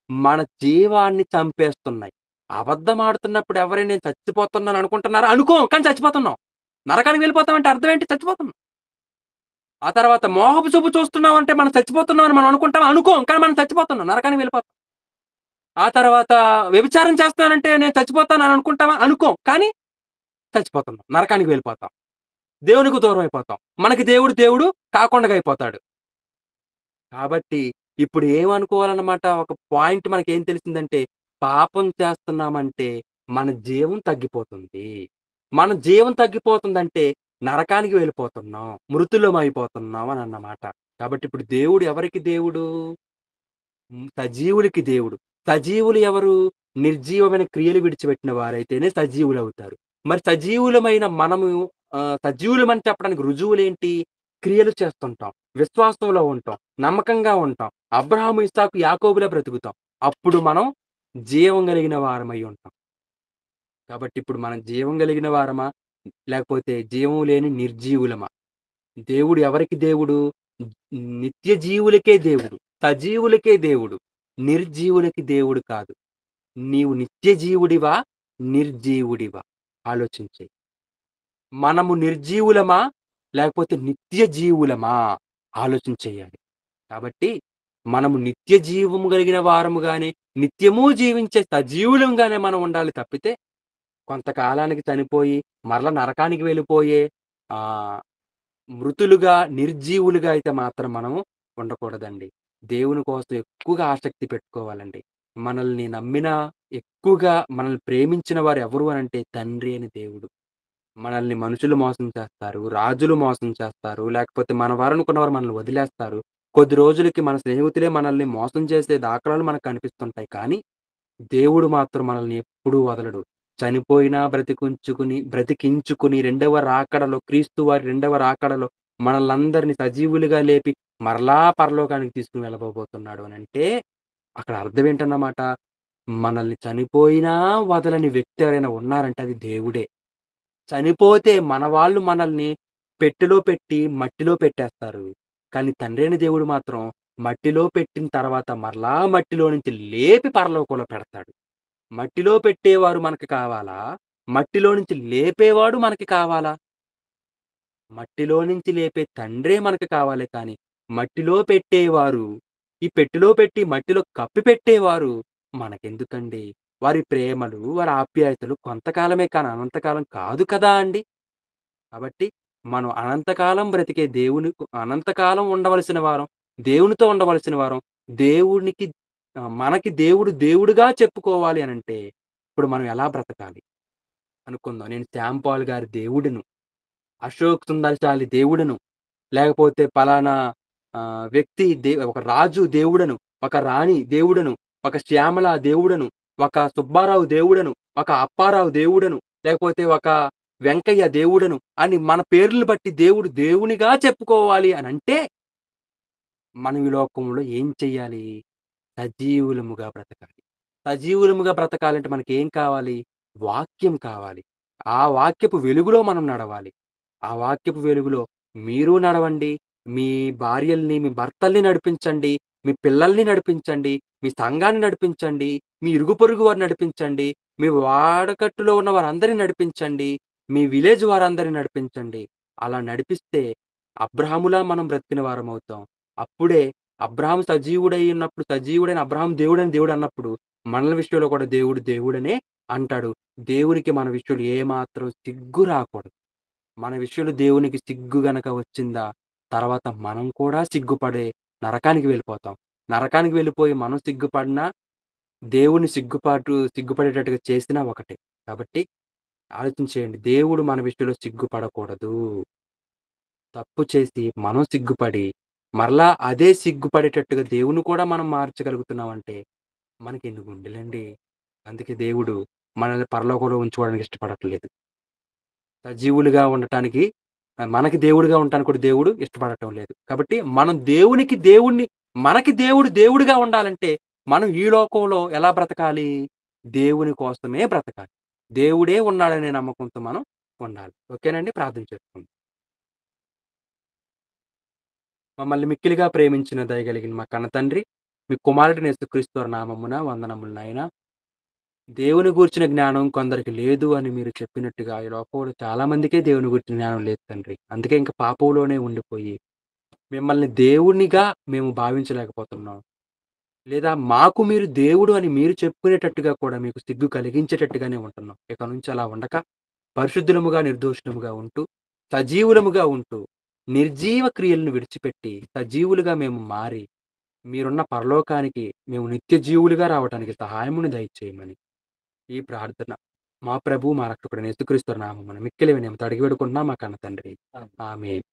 మన జీవాన్ని చంపేస్తున్నాయి. అబద్ధం ఆడుతున్నప్పుడు ఎవరైనా నేను చచ్చిపోతున్నాను అనుకుంటున్నారా? అనుకోం. కానీ చచ్చిపోతున్నాం. నరకానికి వెళ్ళిపోతామంటే అర్థం ఏంటి? చచ్చిపోతున్నాం. ఆ తర్వాత మోహపు చూపు చూస్తున్నాం అంటే మనం చచ్చిపోతున్నాం అని మనం అనుకుంటామా? అనుకోం. కానీ మనం చచ్చిపోతున్నాం. నరకానికి వెళ్ళిపోతాం. ఆ తర్వాత వ్యభిచారం చేస్తున్నానంటే నేను చచ్చిపోతానని అనుకుంటామా? అనుకోం. కానీ చచ్చిపోతున్నాం. నరకానికి వెళ్ళిపోతాం. దేవునికి దూరం అయిపోతాం. మనకి దేవుడు కాకుండగా అయిపోతాడు. కాబట్టి ఇప్పుడు ఏమనుకోవాలన్నమాట? ఒక పాయింట్ మనకేం తెలిసిందంటే, పాపం చేస్తున్నామంటే మన జీవం తగ్గిపోతుంది. మన జీవం తగ్గిపోతుందంటే నరకానికి వెళ్ళిపోతున్నాం. మృతులమైపోతున్నాం అనన్నమాట. కాబట్టి ఇప్పుడు దేవుడు ఎవరికి దేవుడు? సజీవులకి దేవుడు. సజీవులు ఎవరు? నిర్జీవమైన క్రియలు విడిచిపెట్టిన వారైతేనే సజీవులవుతారు. మరి సజీవులమైన మనము సజీవులమని చెప్పడానికి రుజువులేంటి? క్రియలు చేస్తుంటాం. విశ్వాసంలో ఉంటాం. నమ్మకంగా ఉంటాం. అబ్రాహాము, ఇస్సాకు, యాకోబులా బ్రతుకుతాం. అప్పుడు మనం జీవం కలిగిన వారమై ఉంటాం. కాబట్టి ఇప్పుడు మనం జీవం కలిగిన వారమా? లేకపోతే జీవం లేని నిర్జీవులమా? దేవుడు ఎవరికి దేవుడు? నిత్య జీవులకే దేవుడు. సజీవులకే దేవుడు. నిర్జీవులకి దేవుడు కాదు. నీవు నిత్య జీవుడివా? నిర్జీవుడివా? ఆలోచించెయి. మనము నిర్జీవులమా? లేకపోతే నిత్య జీవులమా? ఆలోచన చేయాలి. కాబట్టి మనము నిత్య జీవము కలిగిన వారముగానే, నిత్యము జీవించే సజీవులంగానే మనం ఉండాలి తప్పితే, కొంతకాలానికి చనిపోయి, మరల నరకానికి వెళ్ళిపోయే ఆహ్, మృతులుగా, నిర్జీవులుగా అయితే మాత్రం మనము ఉండకూడదండి. దేవుని కోసం ఎక్కువగా ఆసక్తి పెట్టుకోవాలండి. మనల్ని నమ్మిన, ఎక్కువగా మనల్ని ప్రేమించిన వారు ఎవరు అనంటే తండ్రి అయిన దేవుడు. మనల్ని మనుషులు మోసం చేస్తారు. రాజులు మోసం చేస్తారు. లేకపోతే మన వారనుకున్న వారు మనల్ని వదిలేస్తారు. కొద్ది రోజులకి మన స్నేహితులే మనల్ని మోసం చేసే దాఖలాలు మనకు కనిపిస్తుంటాయి. కానీ, దేవుడు మాత్రం మనల్ని ఎప్పుడూ వదలడు. చనిపోయినా బ్రతికించుకుని రెండవ రాకడలో క్రీస్తు వారి రెండవ రాకడలో మనల్నందరిని సజీవులుగా లేపి మరలా పరలోకానికి తీసుకొని వెళ్ళబోతున్నాడు అనంటే, అక్కడ అర్థం ఏంటన్నమాట? మనల్ని చనిపోయినా వదలని వ్యక్తి ఎవరైనా ఉన్నారంటే అది దేవుడే. చనిపోతే మన వాళ్ళు మనల్ని పెట్టెలో పెట్టి మట్టిలో పెట్టేస్తారు. కానీ తండ్రైన దేవుడు మాత్రం మట్టిలో పెట్టిన తర్వాత మరలా మట్టిలో నుంచి లేపి పరలోకంలో పెడతాడు. మట్టిలో పెట్టేవారు మనకి కావాలా? మట్టిలో నుంచి లేపేవాడు మనకి కావాలా? మట్టిలో నుంచి లేపే తండ్రే మనకు కావాలి కానీ, మట్టిలో పెట్టేవారు, ఈ పెట్టెలో పెట్టి మట్టిలో కప్పిపెట్టేవారు మనకెందుకండి? వారి ప్రేమలు, వారి ఆప్యాయతలు కొంతకాలమే కానీ అనంతకాలం కాదు కదా అండి! కాబట్టి మనం అనంతకాలం బ్రతికే అనంతకాలం ఉండవలసిన వారం, దేవునితో ఉండవలసిన వారం, దేవునికి మనకి దేవుడు దేవుడుగా చెప్పుకోవాలి అనంటే, ఇప్పుడు మనం ఎలా బ్రతకాలి? అనుకుందాం. నేను 'శ్యామ్ పాల్' గారి దేవుడును, 'అశోక్ సుందర్శాలి' దేవుడును, లేకపోతే పలానా వ్యక్తి ఒక రాజు దేవుడను, ఒక రాణి దేవుడను, ఒక శ్యామల దేవుడను, ఒక సుబ్బారావు దేవుడను, ఒక అప్పారావు దేవుడను, లేకపోతే ఒక వెంకయ్య దేవుడను అని మన పేర్లను బట్టి దేవుడు దేవునిగా చెప్పుకోవాలి అనంటే, మనం ఈ లోకంలో ఏం చెయ్యాలి? సజీవులముగా బ్రతకాలి. సజీవులముగా బ్రతకాలంటే మనకేం కావాలి? వాక్యం కావాలి. ఆ వాక్యపు వెలుగులో మనం నడవాలి. ఆ వాక్యపు వెలుగులో మీరు నడవండి. మీ భార్యల్ని, మీ భర్తల్ని నడిపించండి. మీ పిల్లల్ని నడిపించండి. మీ సంఘాన్ని నడిపించండి. మీ ఇరుగు పొరుగు వారిని నడిపించండి. మీ వాడకట్టులో ఉన్న వారందరిని నడిపించండి. మీ విలేజ్ వారందరిని నడిపించండి. అలా నడిపిస్తే అబ్రాహాములా మనం బ్రతికిన వారమవుతాం. అప్పుడే అబ్రాహాము సజీవుడైన అబ్రాహాము దేవుడని దేవుడన్నప్పుడు, మనల విషయంలో కూడా దేవుడు దేవుడనే అంటాడు. దేవునికి మన విషయంలో ఏమాత్రం సిగ్గు రాకూడదు. మన విషయంలో దేవునికి సిగ్గు గనక వచ్చిందా, తర్వాత మనం కూడా సిగ్గుపడే నరకానికి వెళ్ళిపోతాం. నరకానికి వెళ్ళిపోయి మనం సిగ్గుపడినా, దేవుని సిగ్గుపడేటట్టుగా చేసినా ఒకటే. కాబట్టి ఆలోచన చేయండి. దేవుడు మన విషయంలో సిగ్గుపడకూడదు. తప్పు చేసి మనం సిగ్గుపడి, మరలా అదే సిగ్గుపడేటట్టుగా దేవుని కూడా మనం మార్చగలుగుతున్నామంటే, మనకెన్ని గుండెలండి. అందుకే దేవుడు మనల్ని పరలోకంలో ఉంచుకోవడానికి ఇష్టపడట్లేదు. సజీవులుగా ఉండటానికి మనకి దేవుడుగా ఉండటానికి కూడా దేవుడు ఇష్టపడటం లేదు. కాబట్టి మనం మనకి దేవుడు దేవుడుగా ఉండాలంటే, మనం ఈ లోకంలో ఎలా బ్రతకాలి? దేవుని కోసమే బ్రతకాలి. దేవుడే ఉన్నాడనే నమ్మకంతో మనం ఉండాలి. ఓకేనండి. ప్రార్థన చేసుకుందాం. మమ్మల్ని మిక్కిలిగా ప్రేమించిన దయగలిగిన మా కన్న తండ్రి, మీ కుమారుడైన యేసుక్రీస్తు వారి నామమున వందనములు నాయనా. దేవుని గూర్చిన జ్ఞానం కొందరికి లేదు అని మీరు చెప్పినట్టుగా ఈ లోకంలో చాలా మందికే దేవుని గూర్చిన జ్ఞానం లేదు తండ్రి. అందుకే ఇంక పాపంలోనే ఉండిపోయి, మిమ్మల్ని దేవునిగా మేము భావించలేకపోతున్నాం. లేదా మాకు మీరు దేవుడు అని మీరు చెప్పుకునేటట్టుగా కూడా మీకు సిగ్గు కలిగించేటట్టుగానే ఉంటున్నాం. ఇక నుంచి అలా ఉండక, పరిశుద్ధులముగా, నిర్దోషులముగా ఉంటూ, సజీవులముగా ఉంటూ, నిర్జీవ క్రియలను విడిచిపెట్టి, సజీవులుగా మేము మారి, మీరున్న పరలోకానికి మేము నిత్య జీవులుగా రావటానికి సహాయమును దయచేయమని ఈ ప్రార్థన మా ప్రభువు, మా రక్షకుడైన యేసుక్రీస్తు నామమున మిక్కిలి వినయముతో అడిగి వేడుకుంటున్నాం మా కన్న తండ్రి. ఆమేన్.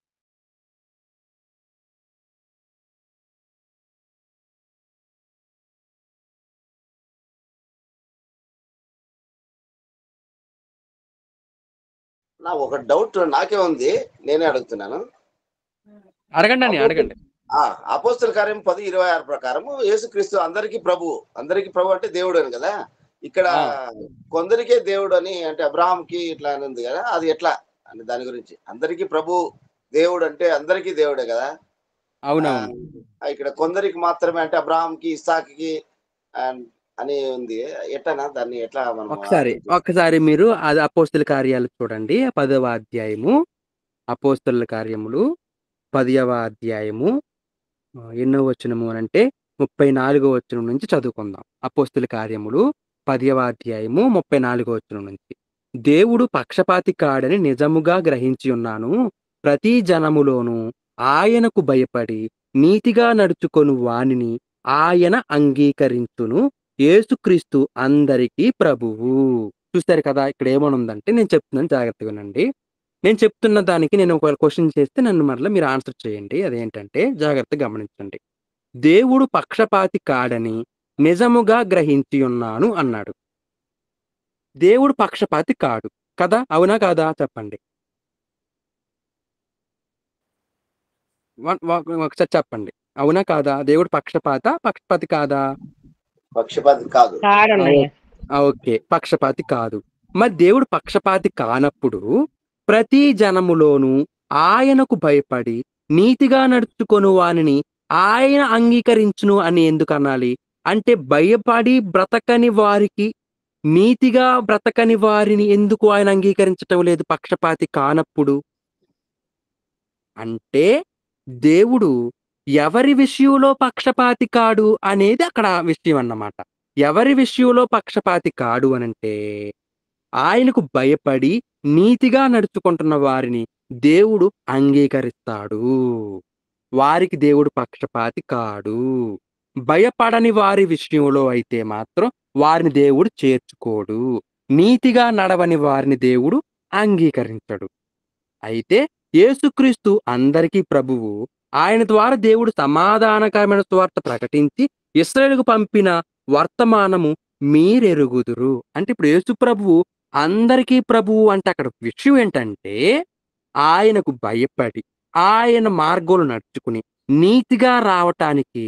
ఒక డౌట్ నాకే ఉంది, నేనే అడుగుతున్నాను. అడగండి అని అపోస్తుల అడగండి. అపోస్తుల కార్యం 10:26 ప్రకారము యేసుక్రీస్తు అందరికీ ప్రభు. అందరికీ ప్రభు అంటే దేవుడు అని కదా. ఇక్కడ ఆ, కొందరికే దేవుడు అని అంటే అబ్రహాంకి ఇట్లా అని ఉంది కదా, అది ఎట్లా అంటే దాని గురించి? అందరికీ ప్రభు దేవుడు అంటే అందరికీ దేవుడే కదా. అవునవును. ఇక్కడ కొందరికి మాత్రమే అంటే అబ్రహాంకి, ఇస్సాకుకి అని ఉంది. ఎట్లనా దాన్ని ఎట్లా మనం ఒకసారి అర్థం చేసుకోవాలి? ఒక్కసారి మీరు అది అపోస్తుల కార్యాలు చూడండి, 10వ అధ్యాయము. అపోస్తుల కార్యములు 10వ అధ్యాయము ఎన్నో వచనము అనంటే 34 వచనం నుంచి చదువుకుందాం. అపోస్తుల కార్యములు 10వ అధ్యాయము 34 వచనం నుంచి. దేవుడు పక్షపాతి కాడని నిజముగా గ్రహించి ఉన్నాను. ప్రతి జనములోనూ ఆయనకు భయపడి నీతిగా నడుచుకొను వానిని ఆయన అంగీకరించును. యేసుక్రీస్తు అందరికీ ప్రభువు. చూసారు కదా, ఇక్కడ ఏమనుందంటే నేను చెప్తున్నాను, జాగ్రత్తగా వినండి. నేను చెప్తున్న దానికి నేను ఒకవేళ క్వశ్చన్ చేస్తే నన్ను మరలా మీరు ఆన్సర్ చేయండి. అదేంటంటే జాగ్రత్తగా గమనించండి. దేవుడు పక్షపాతి కాడని నిజముగా గ్రహించి ఉన్నాను అన్నాడు. దేవుడు పక్షపాతి కాడు కదా, అవునా కాదా చెప్పండి. ఒకసారి చెప్పండి, అవునా కాదా? దేవుడు పక్షపాతి కాదా? పక్షపాతి కాదు. కాడన్నయ్య. ఓకే, పక్షపాతి కాదు. మరి దేవుడు పక్షపాతి కానప్పుడు ప్రతి జనములోనూ ఆయనకు భయపడి నీతిగా నడుచుకొను వానిని ఆయన అంగీకరించును అని ఎందుకు అనాలి? అంటే భయపడి బ్రతకని వారికి, నీతిగా బ్రతకని వారిని ఎందుకు ఆయన అంగీకరించటం లేదు పక్షపాతి కానప్పుడు? అంటే దేవుడు ఎవరి విషయంలో పక్షపాతి కాడు అనేది అక్కడ విషయం అన్నమాట. ఎవరి విషయంలో పక్షపాతి కాడు అనంటే ఆయనకు భయపడి నీతిగా నడుచుకుంటున్న వారిని దేవుడు అంగీకరిస్తాడు. వారికి దేవుడు పక్షపాతి కాడు. భయపడని వారి విషయంలో అయితే మాత్రం వారిని దేవుడు చేర్చుకోడు. నీతిగా నడవని వారిని దేవుడు అంగీకరించడు. అయితే యేసుక్రీస్తు అందరికీ ప్రభువు. ఆయన ద్వారా దేవుడు సమాధానకరమైన సువార్త ప్రకటించి ఇశ్రాయేలుకు పంపిన వర్తమానము మీరెరుగుదురు. అంటే ఇప్పుడు యేసు ప్రభువు అందరికీ ప్రభువు అంటే అక్కడ విషయం ఏంటంటే ఆయనకు భయపడి ఆయన మార్గంలో నడుచుకుని నీతిగా రావటానికి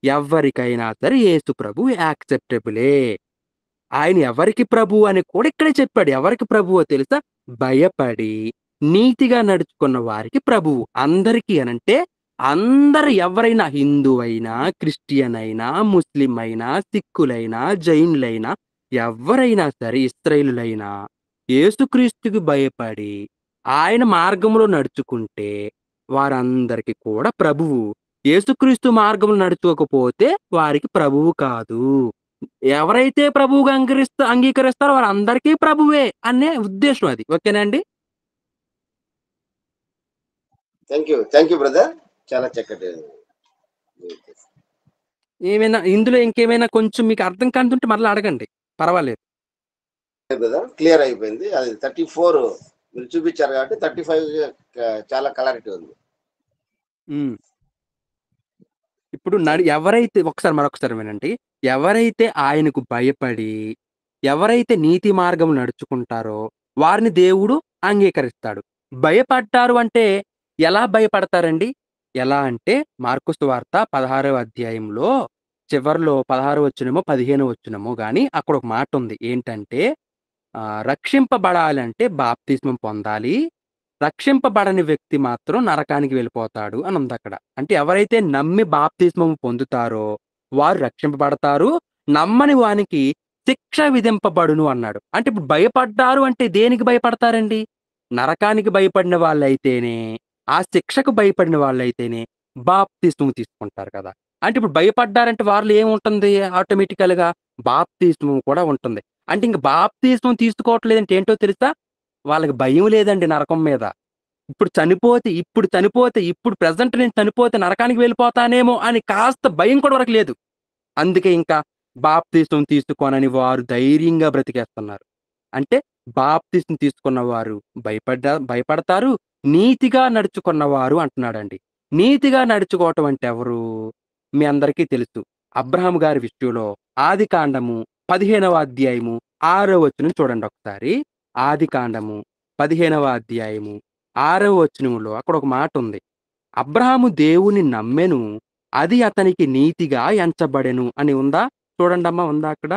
ఎవ్వరికైనా సరే యేసు ప్రభువు యాక్సెప్టబులే. ఆయన ఎవరికి ప్రభువు అని కూడా ఇక్కడే చెప్పాడు. ఎవరికి ప్రభువో తెలుసా? భయపడి నీతిగా నడుచుకున్న వారికి ప్రభువు. అందరికీ అనంటే అందరు, ఎవరైనా హిందువైనా, క్రిస్టియన్ అయినా, ముస్లిం అయినా, సిక్కులైనా, జైనులైనా, ఎవరైనా సరే, ఇశ్రాయేలులైనా యేసుక్రీస్తుకి భయపడి ఆయన మార్గంలో నడుచుకుంటే వారందరికీ కూడా ప్రభువు. యేసుక్రీస్తు మార్గంలో నడుచుకోకపోతే వారికి ప్రభువు కాదు. ఎవరైతే ప్రభువుగా అంగీకరిస్తారో వారందరికీ ప్రభువే అనే ఉద్దేశం అది. ఓకేనా అండి? థ్యాంక్ యూ బ్రదర్, చాలా చక్కటి. ఏమైనా ఇందులో ఇంకేమైనా కొంచెం మీకు అర్థం కానిదుంటే మరలా అడగండి, పర్వాలేదు. బ్రదర్ క్లియర్ అయిపోయింది. అది 34 మీరు చూపించారు కాబట్టి 35 చాలా క్లారిటీ ఉంది. ఇప్పుడు ఎవరైతే మరొకసారి వినండి. ఎవరైతే ఆయనకు భయపడి ఎవరైతే నీతి మార్గం నడుచుకుంటారో వారిని దేవుడు అంగీకరిస్తాడు. భయపడ్డారు అంటే ఎలా భయపడతారండి? ఎలా అంటే మార్కు సువార్త 16వ అధ్యాయంలో చివర్లో 16 వచనమో 15 వచనమో గాని అక్కడ ఒక మాట ఉంది. ఏంటంటే రక్షింపబడాలంటే బాప్తిస్మం పొందాలి. రక్షింపబడని వ్యక్తి మాత్రం నరకానికి వెళ్ళిపోతాడు అని ఉంది అక్కడ. అంటే ఎవరైతే నమ్మి బాప్తిస్మం పొందుతారో వారు రక్షింపబడతారు. నమ్మని వానికి శిక్ష విధింపబడును అన్నాడు. అంటే ఇప్పుడు భయపడ్డారు అంటే దేనికి భయపడతారండి? నరకానికి భయపడిన వాళ్ళైతేనే, ఆ శిక్షకు భయపడిన వాళ్ళైతేనే బాప్తిస్మం తీసుకుంటారు కదా. అంటే ఇప్పుడు భయపడ్డారంటే వారిలో ఏముంటుంది? ఆటోమేటికల్‌గా బాప్తిస్మం కూడా ఉంటుంది. అంటే ఇంక బాప్తిస్మం తీసుకోవట్లేదంటే ఏంటో తెలుసా? వాళ్ళకి భయం లేదండి నరకం మీద. ఇప్పుడు ప్రెజెంట్ నేను చనిపోతే నరకానికి వెళ్ళిపోతానేమో అని కాస్త భయం కూడా వరకు లేదు. అందుకే ఇంకా బాప్తిస్మం తీసుకోనని వారు ధైర్యంగా బ్రతికేస్తున్నారు. అంటే బాప్తిస్మం తీసుకున్న వారు భయపడతారు. నీతిగా నడుచుకున్నవారు అంటున్నాడండి. నీతిగా నడుచుకోవటం అంటే ఎవరు? మీ అందరికీ తెలుసు. అబ్రహాము గారి విషయంలో ఆదికాండము 15వ అధ్యాయము 6వ వచనం చూడండి ఒకసారి. ఆదికాండము 15వ అధ్యాయము 6వ వచనంలో అక్కడ ఒక మాట ఉంది. అబ్రహాము దేవుని నమ్మెను, అది అతనికి నీతిగా ఎంచబడెను అని ఉందా? చూడండమ్మా, ఉందా అక్కడ?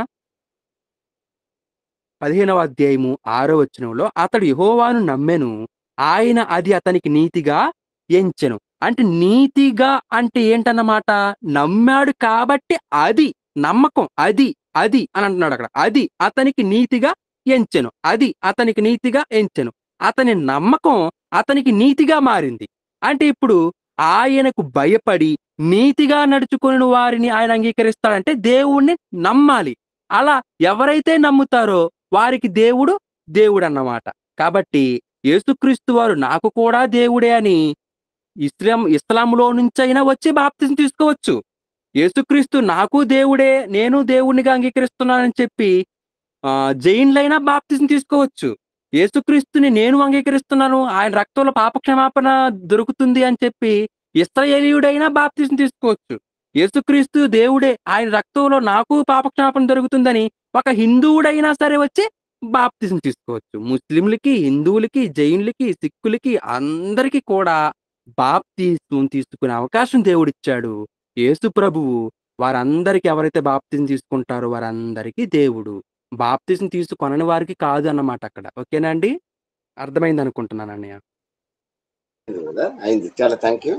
15వ అధ్యాయము 6వ వచనంలో అతడు యెహోవాను నమ్మెను, ఆయన అది అతనికి నీతిగా ఎంచెను. అంటే నీతిగా అంటే ఏంటన్నమాట? నమ్మాడు కాబట్టి అది నమ్మకం, అది అది అని అంటున్నాడు అక్కడ. అది అతనికి నీతిగా ఎంచెను, అది అతనికి నీతిగా ఎంచెను. అతని నమ్మకం అతనికి నీతిగా మారింది. అంటే ఇప్పుడు ఆయనకు భయపడి నీతిగా నడుచుకుని వారిని ఆయన అంగీకరిస్తాడంటే దేవుణ్ణి నమ్మాలి. అలా ఎవరైతే నమ్ముతారో వారికి దేవుడు దేవుడన్నమాట. కాబట్టి యేసుక్రీస్తు వారు నాకు కూడా దేవుడే అని ఇస్లాంలో నుంచైనా వచ్చి బాప్తిసం తీసుకోవచ్చు. యేసుక్రీస్తు నాకు దేవుడే, నేను దేవునిగా అంగీకరిస్తున్నానని చెప్పి జైన్లైనా బాప్తిసం తీసుకోవచ్చు. యేసుక్రీస్తుని నేను అంగీకరిస్తున్నాను, ఆయన రక్తంలో పాపక్షమాపణ దొరుకుతుంది అని చెప్పి ఇశ్రాయేలీయుడైనా బాప్తిసం తీసుకోవచ్చు. యేసుక్రీస్తు దేవుడే, ఆయన రక్తంలో నాకు పాపక్షమాపణ దొరుకుతుందని ఒక హిందువుడైనా సరే వచ్చి బాప్తిసం తీసుకోవచ్చు. ముస్లింలకి, హిందువులకి, జైన్లకి, సిక్కులకి అందరికీ కూడా బాప్తిసం తీసుకునే అవకాశం దేవుడిచ్చాడు. యేసు ప్రభువు వారందరికి ఎవరైతే బాప్తిసం తీసుకుంటారో వారందరికీ దేవుడు. బాప్తిసం తీసుకొనని వారికి కాదు అన్నమాట అక్కడ. ఓకేనా అండి? అర్థమైంది అనుకుంటున్నాను అన్నయ్య. అయింది. చాలా థ్యాంక్ యూ.